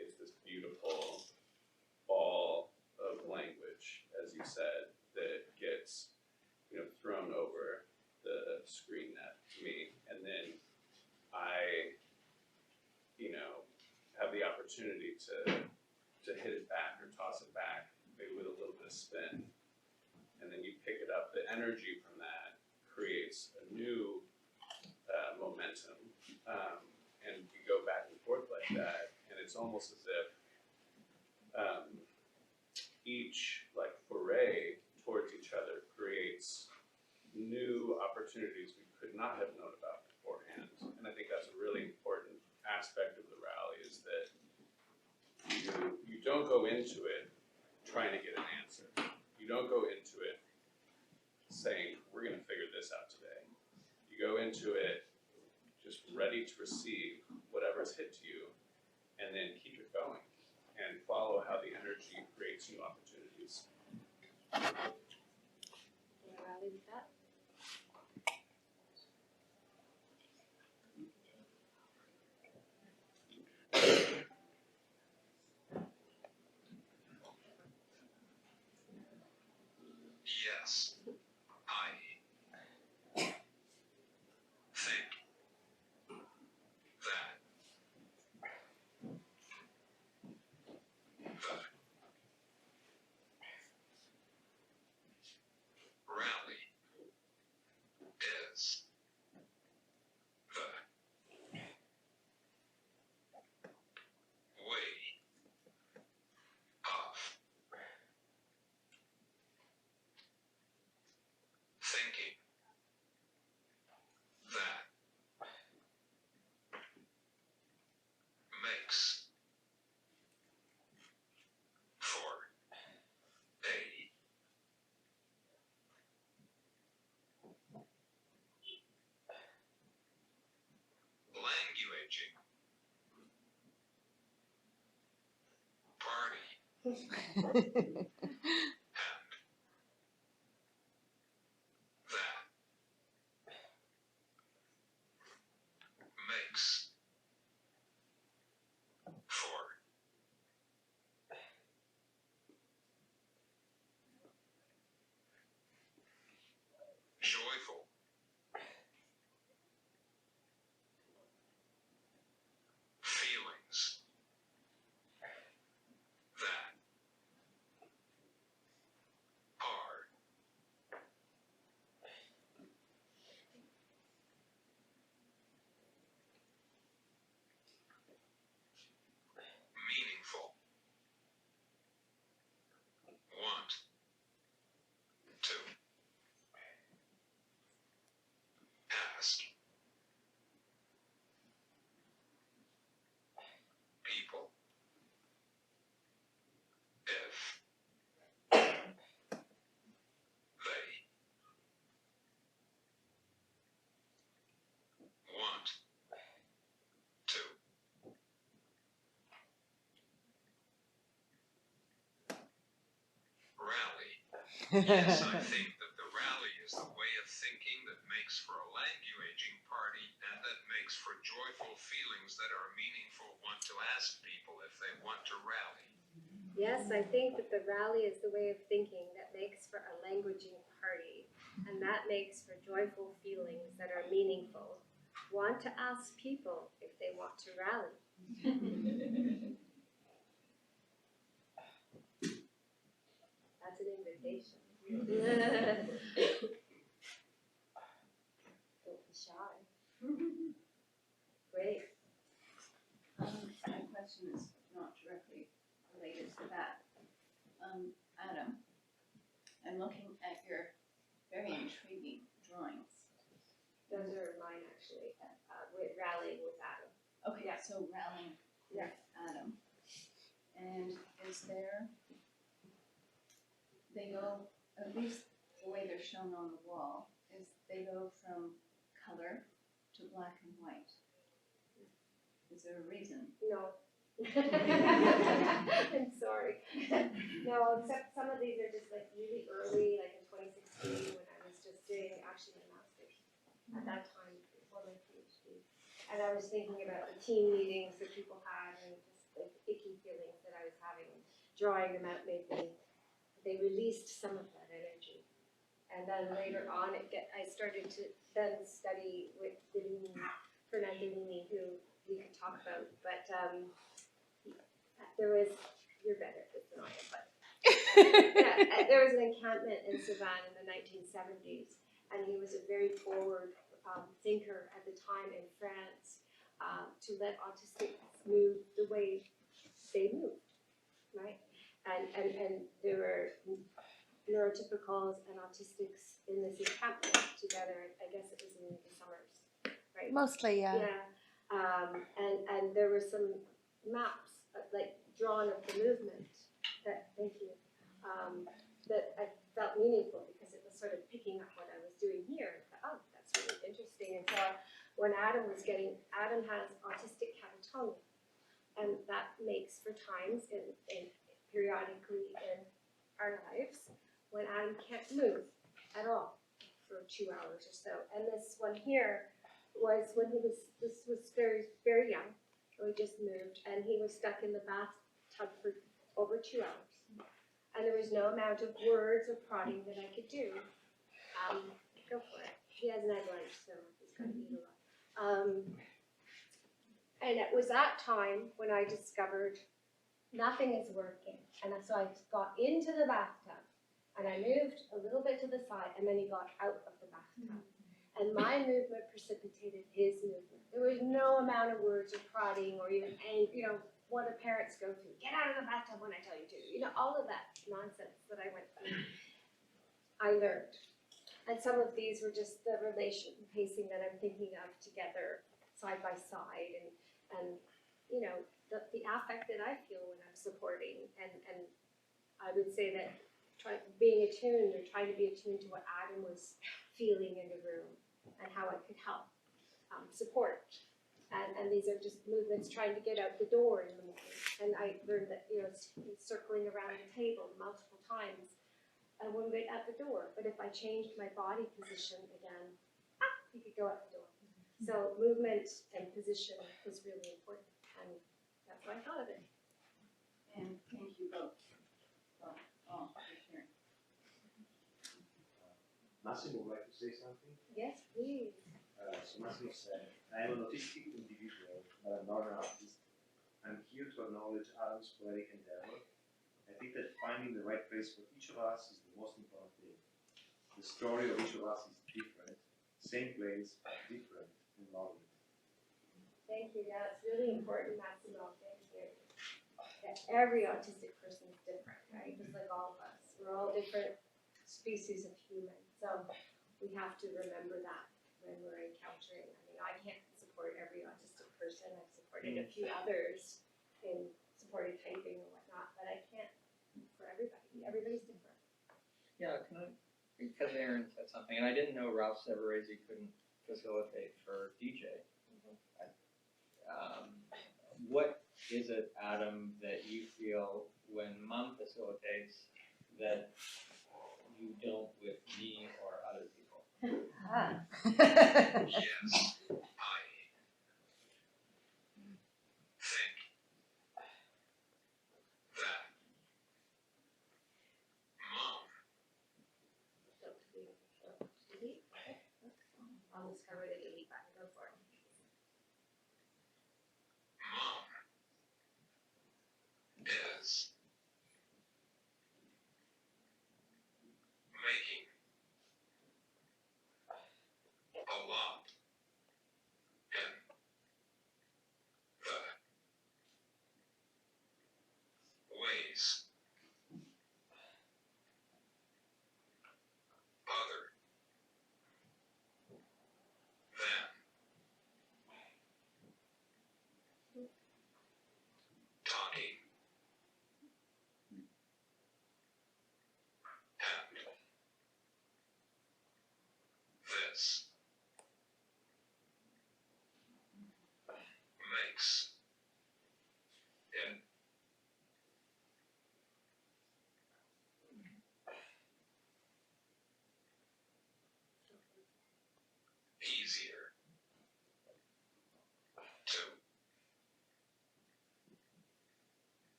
it's this beautiful ball of language, as you said, that gets thrown over the screen net to me, and then I have the opportunity to hit it back or toss it back, maybe with a little bit of spin, and then you pick it up. The energy from that creates a new momentum, and we go back and forth like that, and it's almost as if each foray towards each other creates new opportunities we could not have known about beforehand. And I think that's a really important aspect of the rally, is that you don't go into it trying to get an answer. You don't go into it saying, we're going to figure this out today. You go into it just ready to receive whatever's hit to you, and then keep it going and follow how the energy creates new opportunities. Can I rally with that? Yes, I think that the rally is the way of thinking that makes for a languaging party, and that makes for joyful feelings that are meaningful, want to ask people if they want to rally. Yes, I think that the rally is the way of thinking that makes for a languaging party, and that makes for joyful feelings that are meaningful. Want to ask people if they want to rally. Yes, I think that the rally is the way of thinking that makes for a languaging party. and that makes for joyful feelings that are meaningful. Want to ask people if they want to rally. That's an invitation. Don't be shy. Great. My question is not directly related to that. Adam, I'm looking at your very intriguing drawings. Those are mine actually, with rallying with Adam. Okay, Yeah. so rallying Yeah. with Adam. And is there, they go, at least the way they're shown on the wall, is they go from color to black and white. Is there a reason? No. I'm sorry. No, except some of these are just like really early, like in 2016 when I was just doing actually my master's at that time before my PhD. And I was thinking about the team meetings that people had and just like icky feelings that I was having. Drawing them out made me, they released some of that energy. And then later on I started to then study with Fernandini, who we could talk about, but there was, you're better at this than I am, but yeah, there was an encampment in Savannah in the 1970s, and he was a very forward thinker at the time in France to let autistics move the way they moved, right? And there were neurotypicals and autistics in this encampment together. I guess it was in the summers, right? Mostly, yeah. Yeah. And there were some maps like drawn of the movement that, thank you, that I felt meaningful because it was sort of picking up what I was doing here. I thought, oh, that's really interesting. And so when Adam has autistic catatonia, and that makes for times periodically in our lives when Adam can't move at all for 2 hours or so. And this one here was when this was very, very young. We just moved, and he was stuck in the bathtub for over 2 hours. And there was no amount of words or prodding that I could do. Go for it. He hasn't had lunch, so he's going to eat a lot. And it was that time when I discovered nothing is working. And so I got into the bathtub, and I moved a little bit to the side, and then he got out of the bathtub. And my movement precipitated his movement. There was no amount of words or prodding or even any, what do parents go through? Get out of the bathtub when I tell you to. All of that nonsense that I went through, I learned. And some of these were just the relation pacing that I'm thinking of together, side by side, and the affect that I feel when I'm supporting. And I would say that being attuned or trying to be attuned to what Adam was feeling in the room and how I could help support. And these are just movements trying to get out the door in the morning. And I learned that, circling around the table multiple times, I wouldn't get out the door. But if I changed my body position again, you could go out the door. So movement and position was really important. And that's why I thought of it. And thank you both for sharing. Massimo would like to say something? Yes, please. So Massimo said, I am an autistic individual, but I'm not an artist. I'm here to acknowledge Adam's poetic endeavor. I think that finding the right place for each of us is the most important thing. The story of each of us is different, same place, but different, and lovely. Thank you. Yeah, it's really important, Massimo. Thank you. That every autistic person is different, right? Just like all of us. We're all different species of human. So we have to remember that when we're encountering. I can't support every autistic person. I've supported a few others in supported typing and whatnot, but I can't for everybody. Everybody's different. Yeah, because Aaron said something, and I didn't know Ralph Severese couldn't facilitate for DJ. What is it, Adam, that you feel when Mom facilitates that you don't with me or other people? Yes, I think that Mom discover the delete button. Go for it.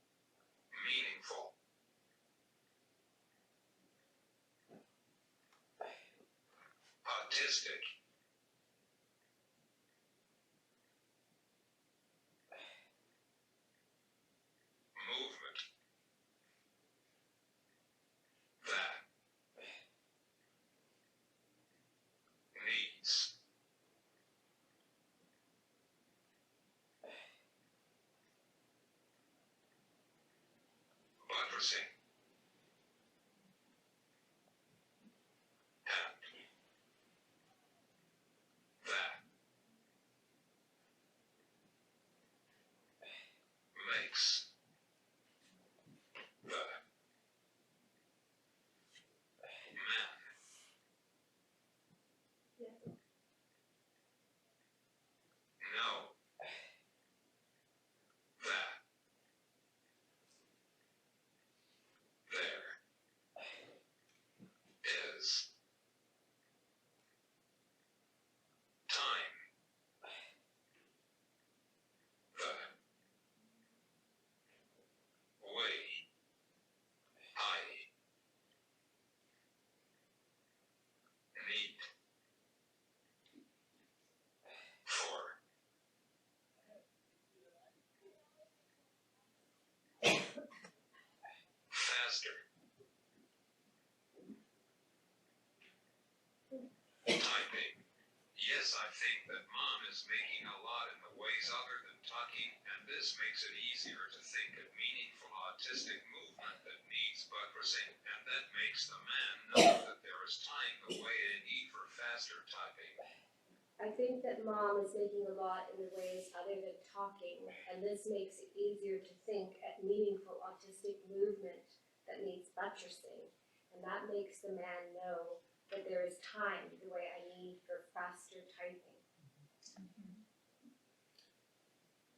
Mom is making a lot in the ways other than talking and this makes it easier to think at meaningful autistic movement that needs buttressing and that makes the man know that there is time the way I need for faster typing. Yes, I think that mom is making a lot in the ways other than talking, and this makes it easier to think of meaningful autistic movement that needs buttressing, and that makes the man know that there is time the way I need for faster typing. I think that mom is making a lot in the ways other than talking, and this makes it easier to think at meaningful autistic movement that needs buttressing, and that makes the man know that there is time the way I need for faster typing.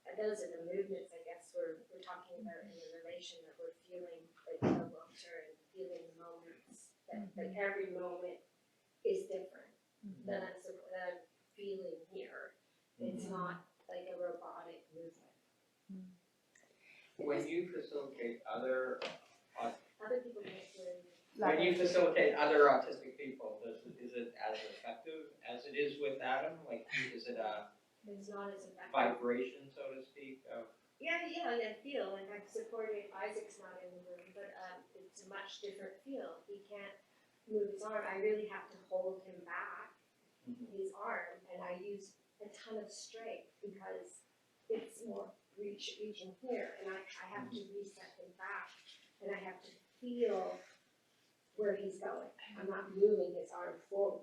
And those are the movements, I guess, we're talking about in the relation that we're feeling, like the Wilter and feeling the moments, that every moment is different than I'm feeling here. It's not like a robotic movement. When you facilitate other People get to when you facilitate other autistic people, is it as effective as it is with Adam? Like, is it a it's not as effective. vibration, so to speak, of Yeah, I feel like I'm supporting. Isaac's not in the room, but it's a much different feel. He can't move his arm. I really have to hold him back, his arm, and I use a ton of strength because it's more reaching here, and I have to reset him back, and I have to feel where he's going. I'm not moving his arm forward.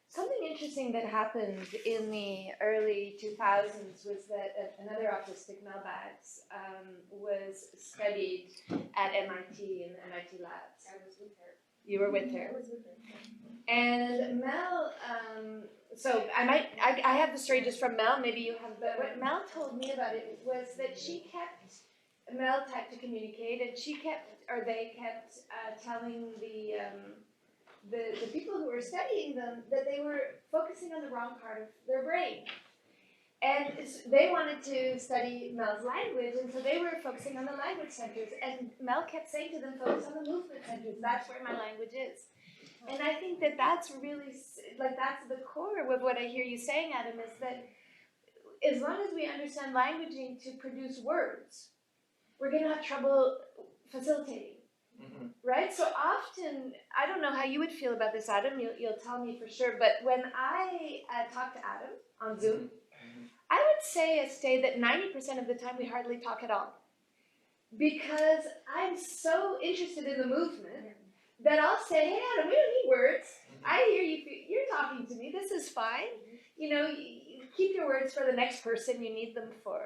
Something interesting that happened in the early 2000s was that another autistic, Mel Bax, was studied at MIT in the MIT labs. I was with her. You were with her. I was with her. And Mel, so I have the story just from Mel, maybe you have, but what Mel told me about it was that Mel typed to communicate, and they kept telling the people who were studying them that they were focusing on the wrong part of their brain. And they wanted to study Mel's language, and so they were focusing on the language centers. And Mel kept saying to them, focus on the movement centers. That's where my language is. And I think that that's really, like, that's the core of what I hear you saying, Adam, is that as long as we understand languaging to produce words, we're going to have trouble facilitating. Right? So often, I don't know how you would feel about this, Adam. You'll tell me for sure. But when I talk to Adam on Zoom, I would say that 90% of the time we hardly talk at all. Because I'm so interested in the movement that I'll say, hey, Adam, we don't need words. I hear you. You're talking to me. This is fine. You know, you keep your words for the next person you need them for.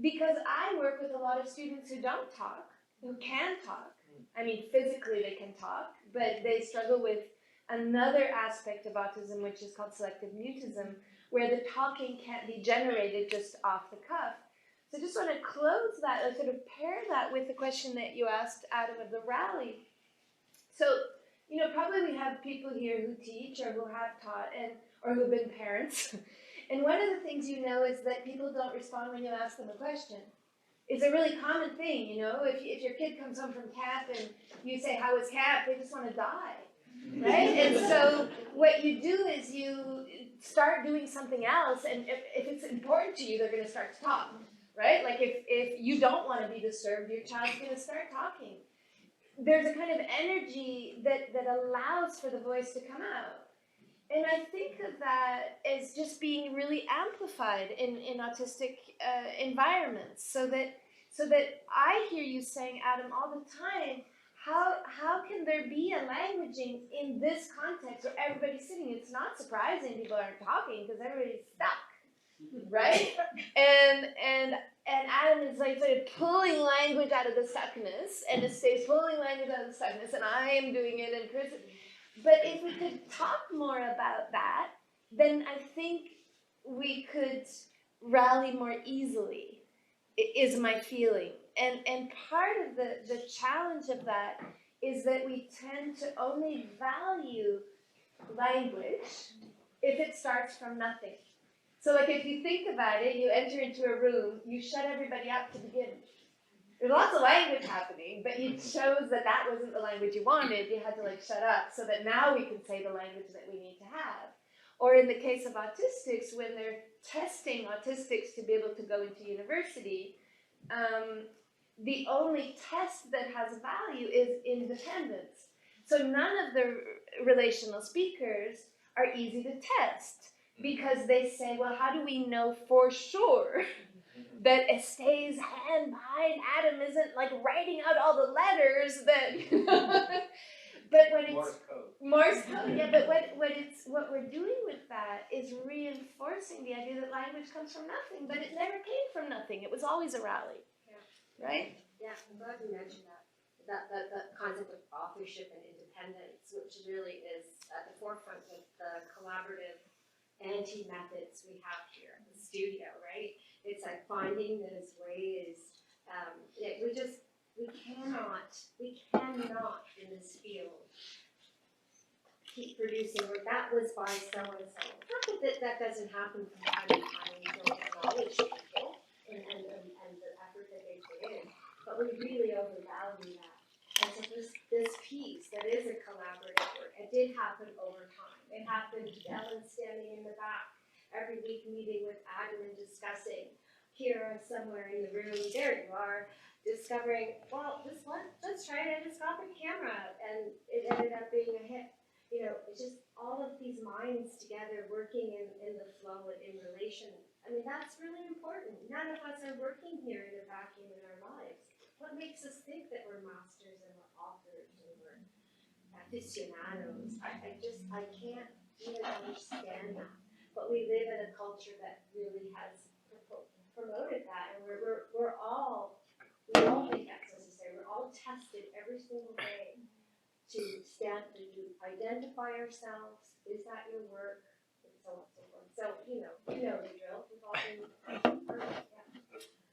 Because I work with a lot of students who don't talk, who can talk. I mean, physically they can talk, but they struggle with another aspect of autism, which is called selective mutism, where the talking can't be generated just off the cuff. So I just want to close that, or sort of pair that with the question that you asked Adam of the rally. So, you know, probably we have people here who teach or who have taught or who've been parents. And one of the things you know is that people don't respond when you ask them a question. It's a really common thing, you know, if your kid comes home from camp and you say, how was camp? They just want to die, right? And so what you do is you start doing something else, and if it's important to you, they're going to start to talk, right? Like if you don't want to be disturbed, your child's going to start talking. There's a kind of energy that allows for the voice to come out. And I think of that as just being really amplified in autistic environments, so that I hear you saying, Adam, all the time, how can there be a languaging in this context where everybody's sitting? It's not surprising people aren't talking because everybody's stuck, right? And Adam is like sort of pulling language out of the stuckness, and it stays pulling language out of the stuckness, and I am doing it, and Chris. But if we could talk more about that, then I think we could rally more easily, is my feeling. And part of the challenge of that is that we tend to only value language if it starts from nothing. So like if you think about it, you enter into a room, you shut everybody up to begin. There's lots of language happening, but you chose that wasn't the language you wanted. You had to like shut up so that now we can say the language that we need to have. Or in the case of autistics, when they're testing autistics to be able to go into university, the only test that has value is independence. So none of the relational speakers are easy to test because they say, well, how do we know for sure that Este's hand behind Adam isn't like writing out all the letters that, but when it's Morse code, yeah. But what we're doing with that is reinforcing the idea that language comes from nothing, but it never came from nothing. It was always a rally, right? Yeah, I'm glad you mentioned that concept of authorship and independence, which really is at the forefront of the collaborative anti-methods we have here in the studio, right? It's like finding those ways. We cannot in this field keep producing work that was by so and so. Not that doesn't happen from time to time. We don't acknowledge people and the effort that they put in, but we really overvalue that. And so this piece that is a collaborative work, it did happen over time. It happened, Ellen standing in the back every week meeting with Adam and discussing. Kira somewhere in the room, there you are, discovering, well, let's try an endoscopic camera, and it ended up being a hit. You know, it's just all of these minds together working in the flow and in relation. I mean, that's really important. None of us are working here in a vacuum in our lives. What makes us think that we're masters and we're authors and we're aficionados? I can't even understand that. But we live in a culture that really has promoted that, and we all think that's necessary. We're all tested every single day to identify ourselves. Is that your work? And so on and so forth. So you know the drill. We've all been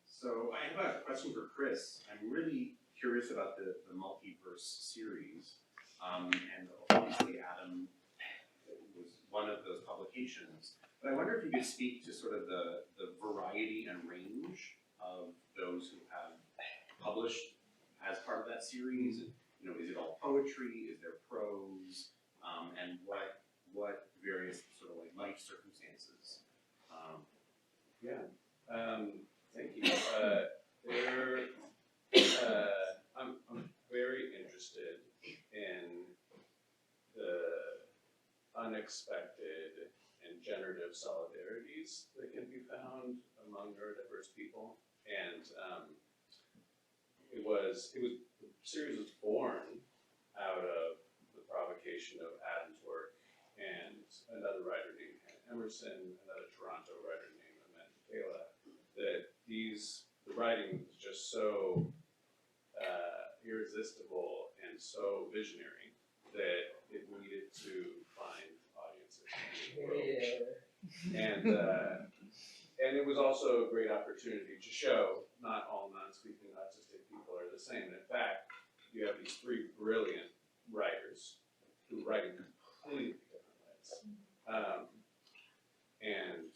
So I have a question for Chris. I'm really curious about the multiverse series, and obviously But I wonder if you could speak to sort of the variety and range of those who have published as part of that series. You know, is it all poetry? Is there prose? And what various sort of like life circumstances? Thank you. I'm very interested in the unexpected and generative solidarities that can be found among neurodiverse people, and the series was born out of the provocation of Adam's work and another writer named Hannah Emerson, another Toronto writer named Amanda Taylor, that the writing was just so irresistible and so visionary that it needed to find audiences in the world. And it was also a great opportunity to show not all non-speaking autistic people are the same. And in fact, you have these three brilliant writers who write in completely different ways. And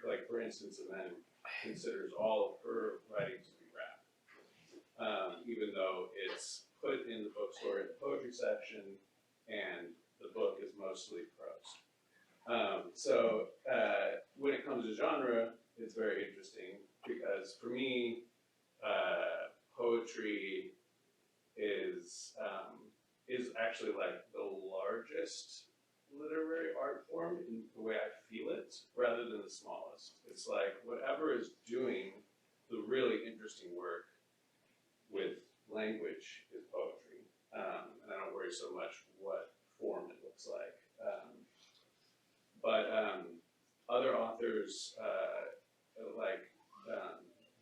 like, for instance, Amanda considers all of her writing to be rap, even though it's put in the bookstore in the poetry section, and the book is mostly prose. When it comes to genre, it's very interesting because for me, poetry is actually like the largest literary art form in the way I feel it, rather than the smallest. It's like whatever is doing the really interesting work with language is poetry, and I don't worry so much what form it looks like. But other authors, like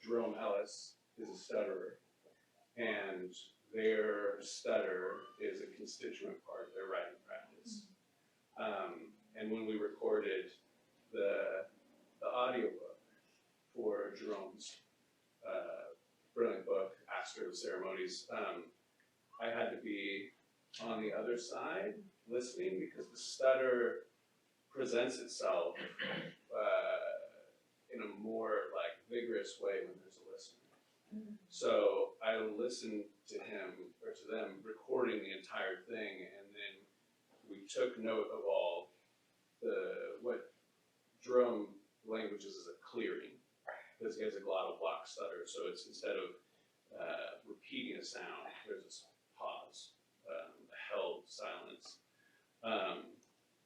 Jerome Ellis, is a stutterer, and their stutter is a constituent part of their writing practice. And when we recorded the audiobook for Jerome's brilliant book, Aster of Ceremonies, I had to be on the other side listening because the stutter presents itself in a more like vigorous way when there's a listener. So I listened to him or to them recording the entire thing, and then we took note of all what Jerome languages as a clearing, because he has a glottal block stutter. So it's instead of repeating a sound, there's this pause, a held silence,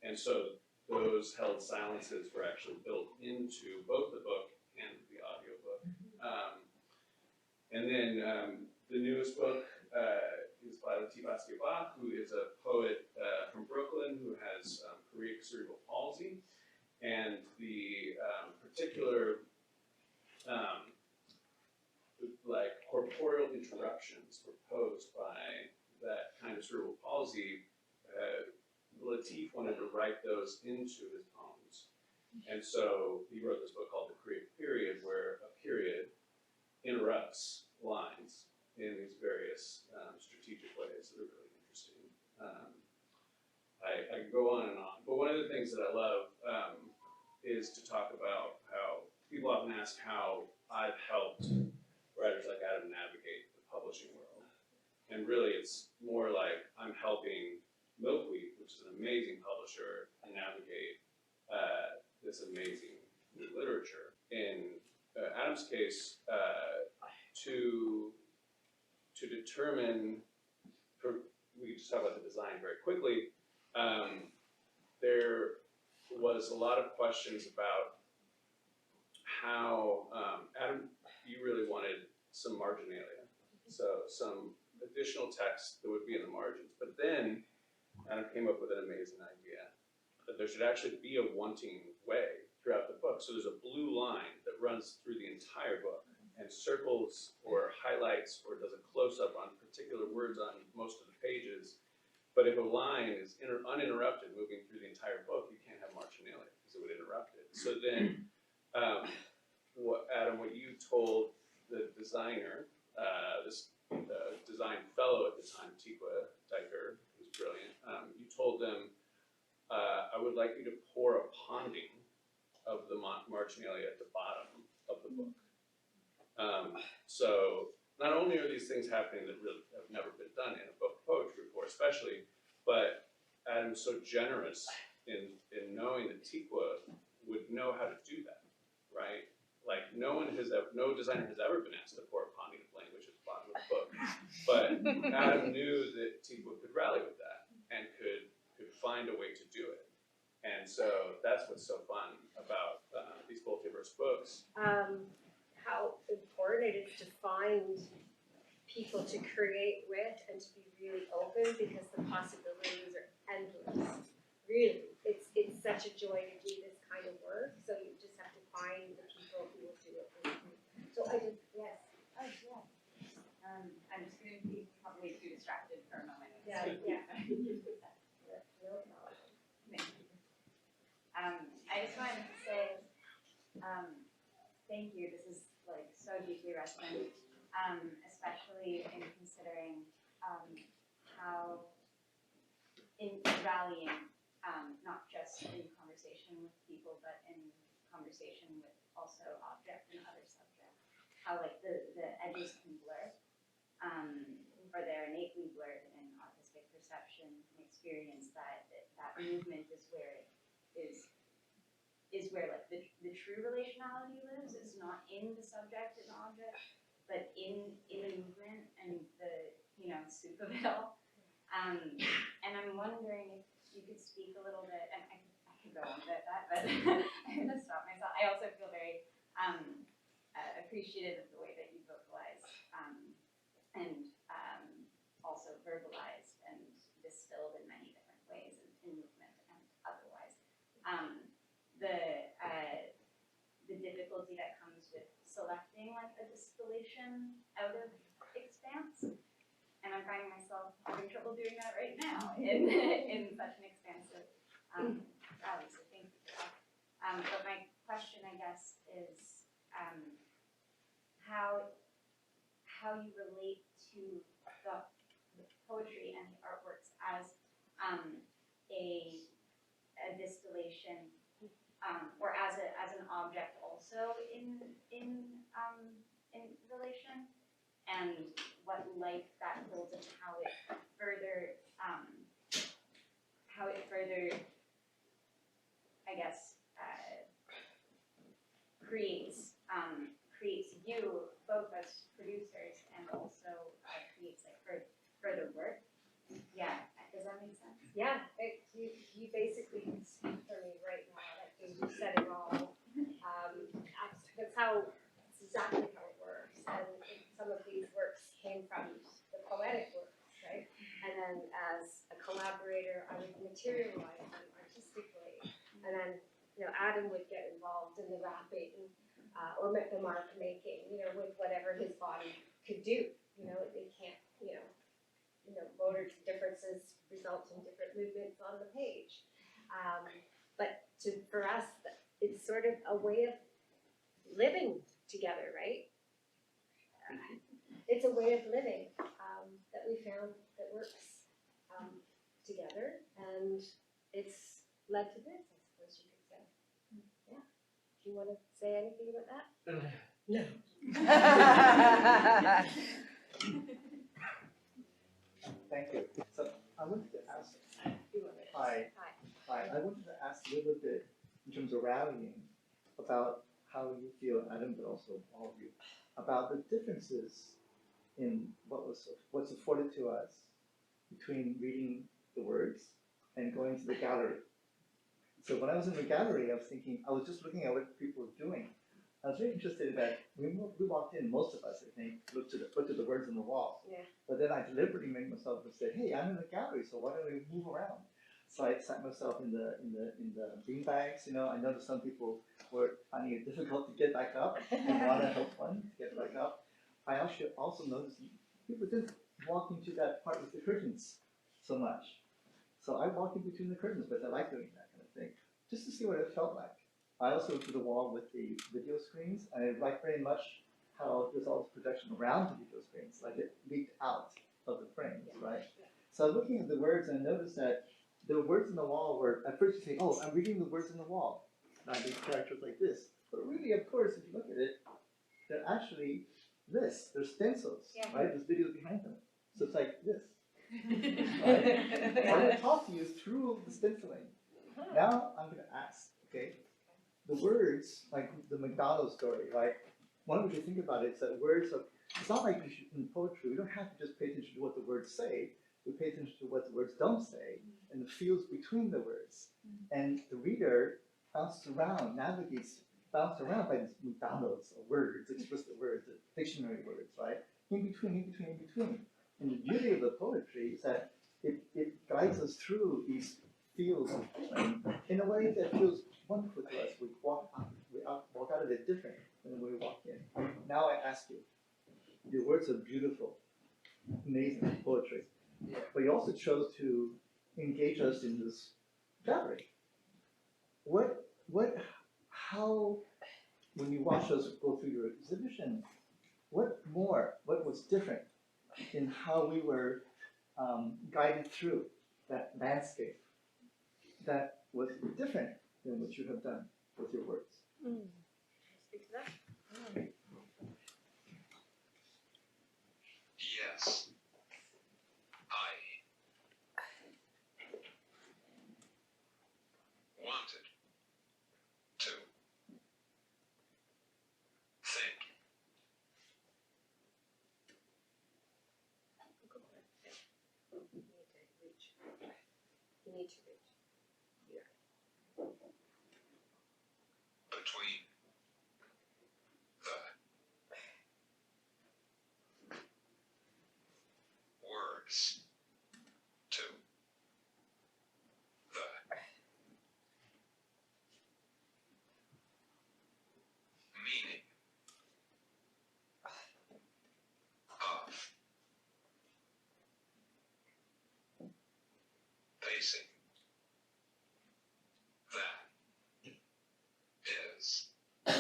and so those held silences were actually built into both the book and the audiobook. And then the newest book is by Latif Asghaba, who is a poet from Brooklyn who has choreic cerebral palsy. And the particular like corporeal interruptions were posed by that kind of cerebral palsy. Latif wanted to write those into his poems. And so he wrote this book called The Choreic Period, where a period interrupts lines in these various strategic ways that are really interesting. I could go on and on, but one of the things that I love is to talk about how people often ask how I've helped writers like Adam navigate the publishing world. And really it's more like I'm helping Milkweed, which is an amazing publisher, navigate this amazing new literature. In Adam's case, to determine, we can just talk about the design very quickly, there was a lot of questions about how, Adam, you really wanted some marginalia, so some additional text that would be in the margins, but then Adam came up with an amazing idea that there should actually be a wanting way throughout the book. So there's a blue line that runs through the entire book and circles or highlights or does a close-up on particular words on most of the pages. But if a line is uninterrupted moving through the entire book, you can't have marginalia because it would interrupt it. So then, Adam, what you told the designer, this design fellow at the time, Tikwa Diker, who's brilliant, you told them, I would like you to pour a ponding marginalia at the bottom of the book. So not only are these things happening that really have never been done in a book of poetry before, especially, but Adam's so generous in knowing that Tikwa would know how to do that, right? Like no designer has ever been asked to pour a pawnee of language at the bottom of the book, but Adam knew that Tikwa could rally with that and could find a way to do it. And so that's what's so fun about these multiverse books. How important it is to find people to create with and to be really open, because the possibilities are endless. Really, it's such a joy to do this kind of work. So you just have to find the people who will do it with you. So I just yes. Oh yeah. I'm just going to be probably too distracted for a moment. Yeah. Yeah. No problem. I just wanted to say thank you. This is like so deeply resonant, especially in considering how in rallying, not just in conversation with people, but in conversation with also objects and other subjects, how like the edges can blur, or they're innately blurred in autistic perception and experience. That movement is where like the true relationality lives. It's not in the subject and object, but in the movement and the soup of it all. And I'm wondering if you could speak a little bit, and I could go on about that, but I'm gonna stop myself. I also feel very appreciative of the way that you vocalize and also verbalized and distilled in many different ways in movement and otherwise. The difficulty that comes with selecting like a distillation out of expanse, and I'm finding myself having trouble doing that right now in such an expansive rally. So thank you for that. But my question, I guess, is how you relate to the poetry and the artworks as a distillation. Or as an object also in relation, and what life that holds and how it further I guess creates you both as producers and also creates like further work. Yeah, does that make sense? Yeah, you basically speak for me right now. You said it all. That's exactly how it works. And some of these works came from the poetic works, right? And then as a collaborator, I would materialize them artistically. And then, Adam would get involved in the wrapping or the mark making, with whatever his body could do. They can't, motor differences result in different movements on the page. But for us, it's sort of a way of living together, right? It's a way of living that we found that works together, and it's led to this, I suppose you could say. Yeah. Do you want to say anything about that? No. Thank you. So I wanted to ask, Hi. I wanted to ask a little bit in terms of rallying about how you feel, Adam, but also all of you, about the differences in what's afforded to us between reading the words and going to the gallery. So when I was in the gallery, I was just looking at what people were doing. I was very interested in that we walked in, most of us, I think, looked at the words on the wall. Yeah. But then I deliberately made myself and said, hey, I'm in the gallery, so why don't we move around? So I sat myself in the bean bags. I noticed some people were finding it difficult to get back up and want to help one to get back up. I also noticed people didn't walk into that part with the curtains so much. So I walked in between the curtains, but I like doing that kind of thing, just to see what it felt like. I also went to the wall with the video screens, and I like very much how there's all this projection around the video screens, like it leaked out of the frames, right? So I was looking at the words and I noticed that the words on the wall were, at first you say, oh, I'm reading the words on the wall. Now these characters like this. But really, of course, if you look at it, they're actually this. They're stencils, Yeah. right? There's videos behind them. So it's like this. Right? I want to talk to you through the stenciling. Now I'm going to ask, okay? The words, like the McDonald's story, right? One way to think about it is that words are, it's not like in poetry, we don't have to just pay attention to what the words say, we pay attention to what the words don't say, and the fields between the words. And the reader bounces around, bounces around by these McDonald's or words, explicit words, dictionary words, right? In between. And the beauty of the poetry is that it guides us through these fields of feeling in a way that feels wonderful to us. We walk out of it different than when we walk in. Now I ask you, your words are beautiful, amazing poetry, but you also chose to engage us in this fabric. How, when you watch us go through your exhibition, what was different in how we were guided through that landscape that was different than what you have done with your words? Speak to that. Yes. I wanted to think. You need to reach. Between the words to the meaning of pacing. That is my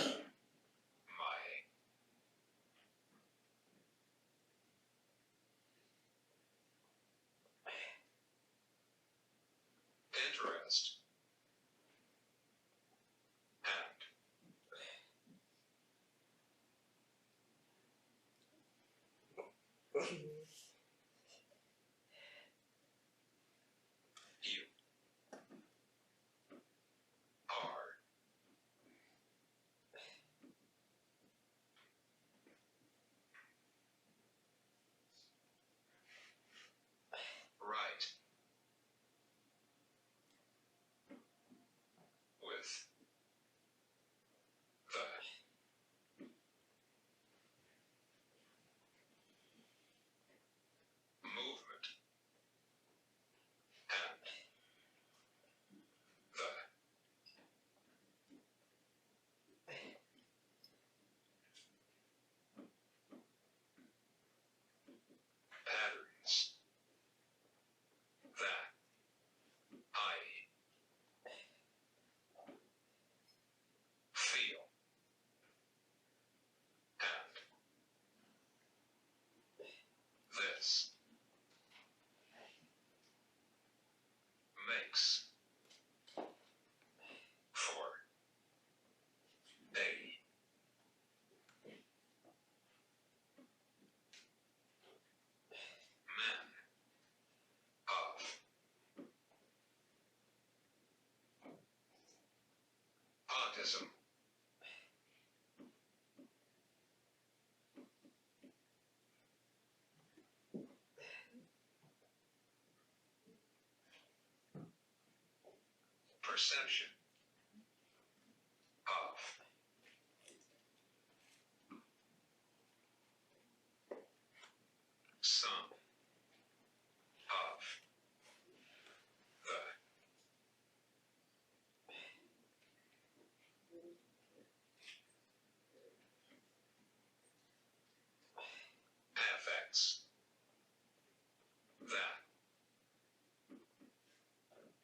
interest and you are right with the movement and the patterns that I feel and this makes for a man of autism. Perception of some of the affects that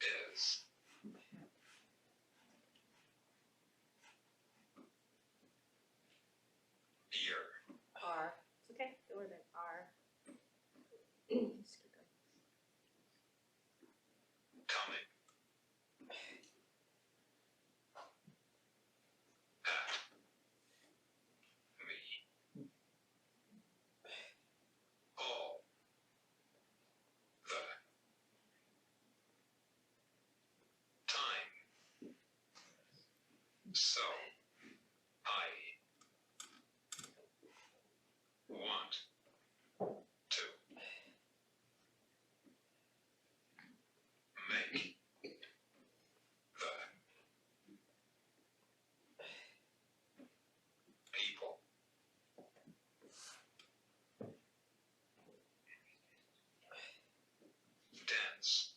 is want to make the people dance.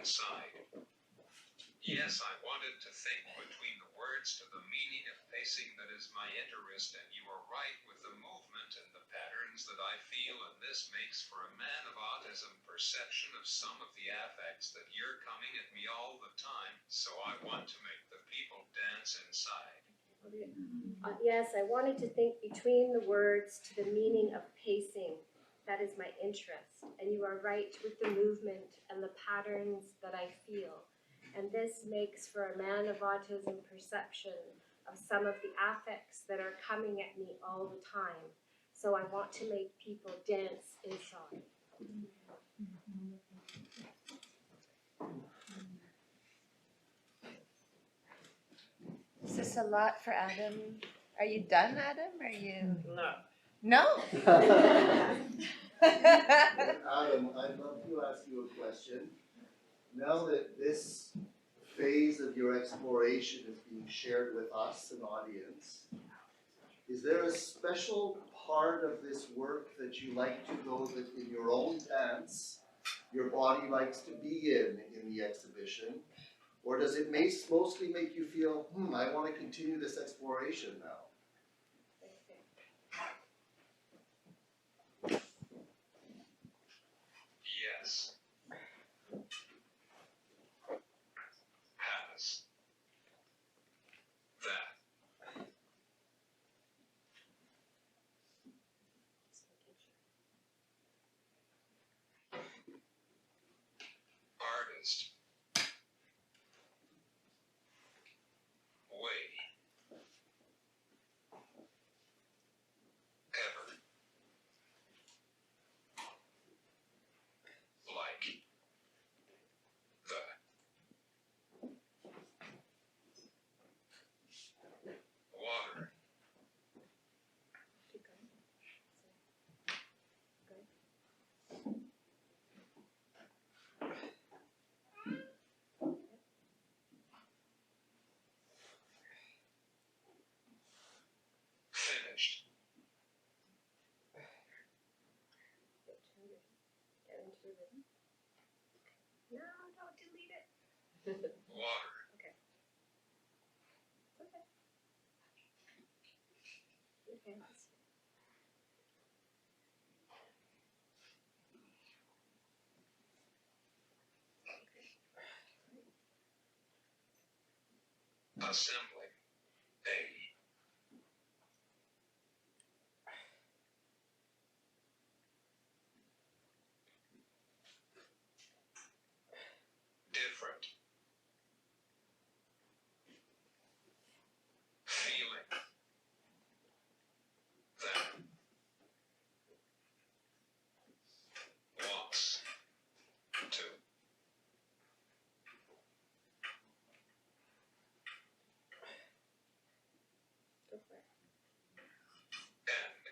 Inside. Yes, I wanted to think between the words to the meaning of pacing that is my interest, and you are right with the movement and the patterns that I feel, and this makes for a man of autism perception of some of the affects that you're coming at me all the time, so I want to make the people dance inside. Yes, I wanted to think between the words to the meaning of pacing. That is my interest. And you are right with the movement and the patterns that I feel. And this makes for a man of autism perception of some of the affects that are coming at me all the time. So I want to make people dance inside. Is this a lot for Adam? Are you done, Adam? Are you? No. No? Adam, I'd love to ask you a question. Now that this phase of your exploration is being shared with us, an audience, is there a special part of this work that you like to go that in your own dance, your body likes to be in the exhibition? Or does it mostly make you feel, I want to continue this exploration now? Yes. Has. That. Artist. Way. Ever. Like. The. Water. Finished. No, don't delete it. Water. Okay. Okay. Assembling. A. Different. Feeling. That. Wants. To. Go for it. End.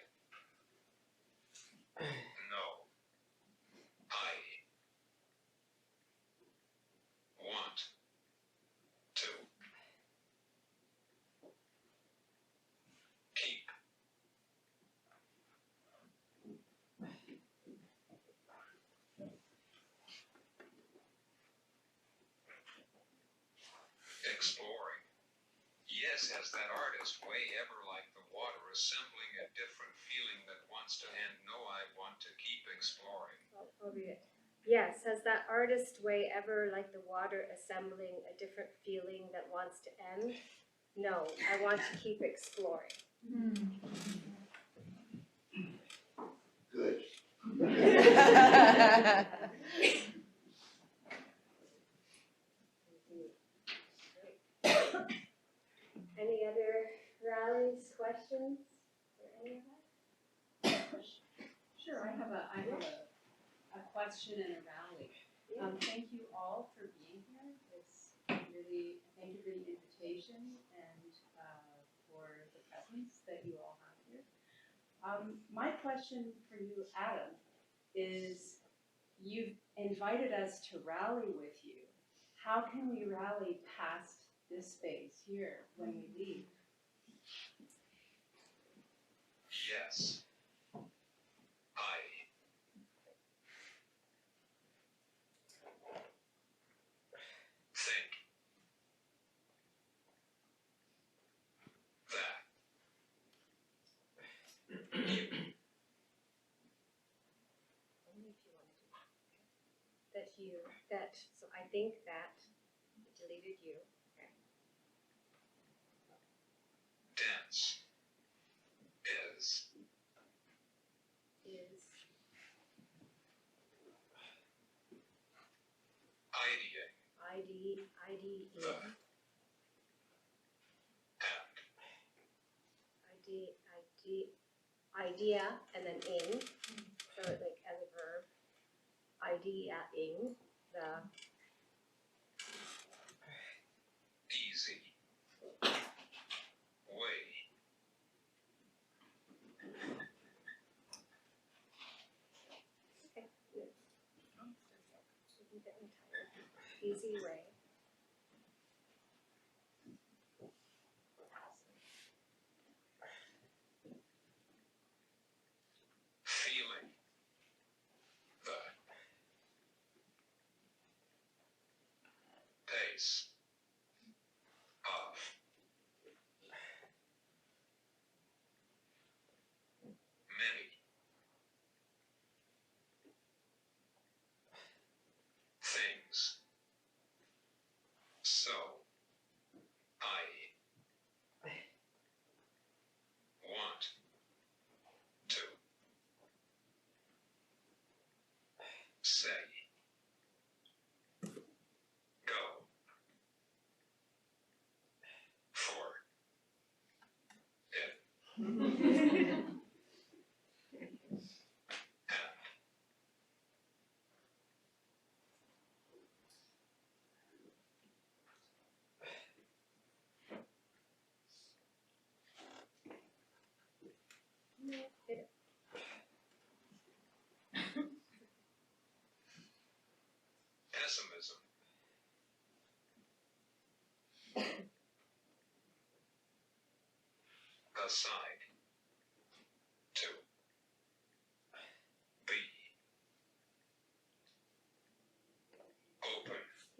No. I. Want. To. Keep. Exploring. Yes, has that artist way ever like the water assembling a different feeling that wants to end? No, I want to keep exploring. I'll read it. Yes, has that artist way ever like the water assembling a different feeling that wants to end? No, I want to keep exploring. Good. Any other rallies, questions for any of us? Sure, I have a question and a rally. Thank you all for being here. My question for you, Adam, is you've invited us to rally with you. How can we rally past this space here when we leave? Yes. I think that Only if you want to do that. So I think that, deleted you, okay. dense is ideating idea and then ing, so like as a verb, ideaing the easy way. okay, good. Didn't get me tired. Easy way. Feeling the pace of many things. So I want to say go for it. Pessimism aside to be open.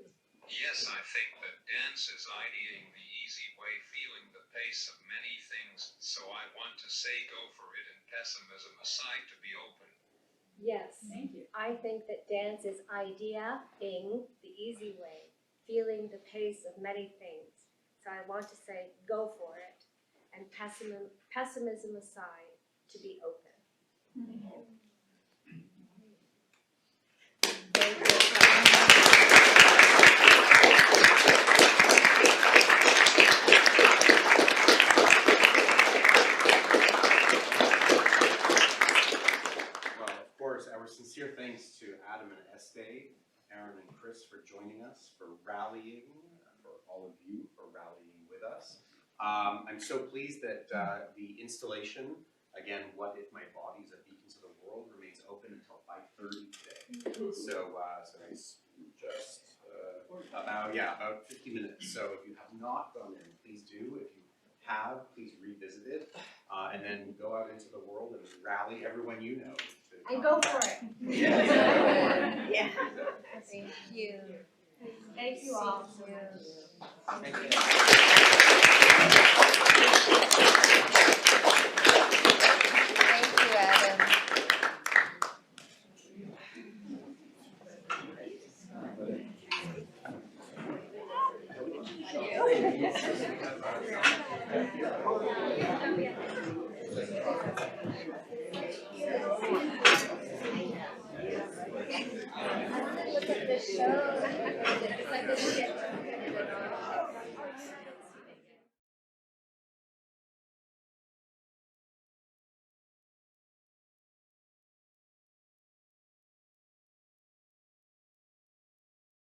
Yes, I think that dance is ideating the easy way, feeling the pace of many things, so I want to say go for it, and pessimism aside to be open. Yes. Thank you. I think that dance is ideaing the easy way, feeling the pace of many things. So I want to say go for it, and pessimism aside to be open. Well, of course, our sincere thanks to Adam and Estee, Aaron and Chris for joining us, for rallying, for all of you for rallying with us. I'm so pleased that the installation, again, What If My Body's a Beacon to the World, remains open until 5:30 today. So it's just about 50 minutes. So if you have not gone in, please do. If you have, please revisit it, and then go out into the world and rally everyone you know. And go for it. Yes. Yeah. Thank you. Thank you all. Thank you.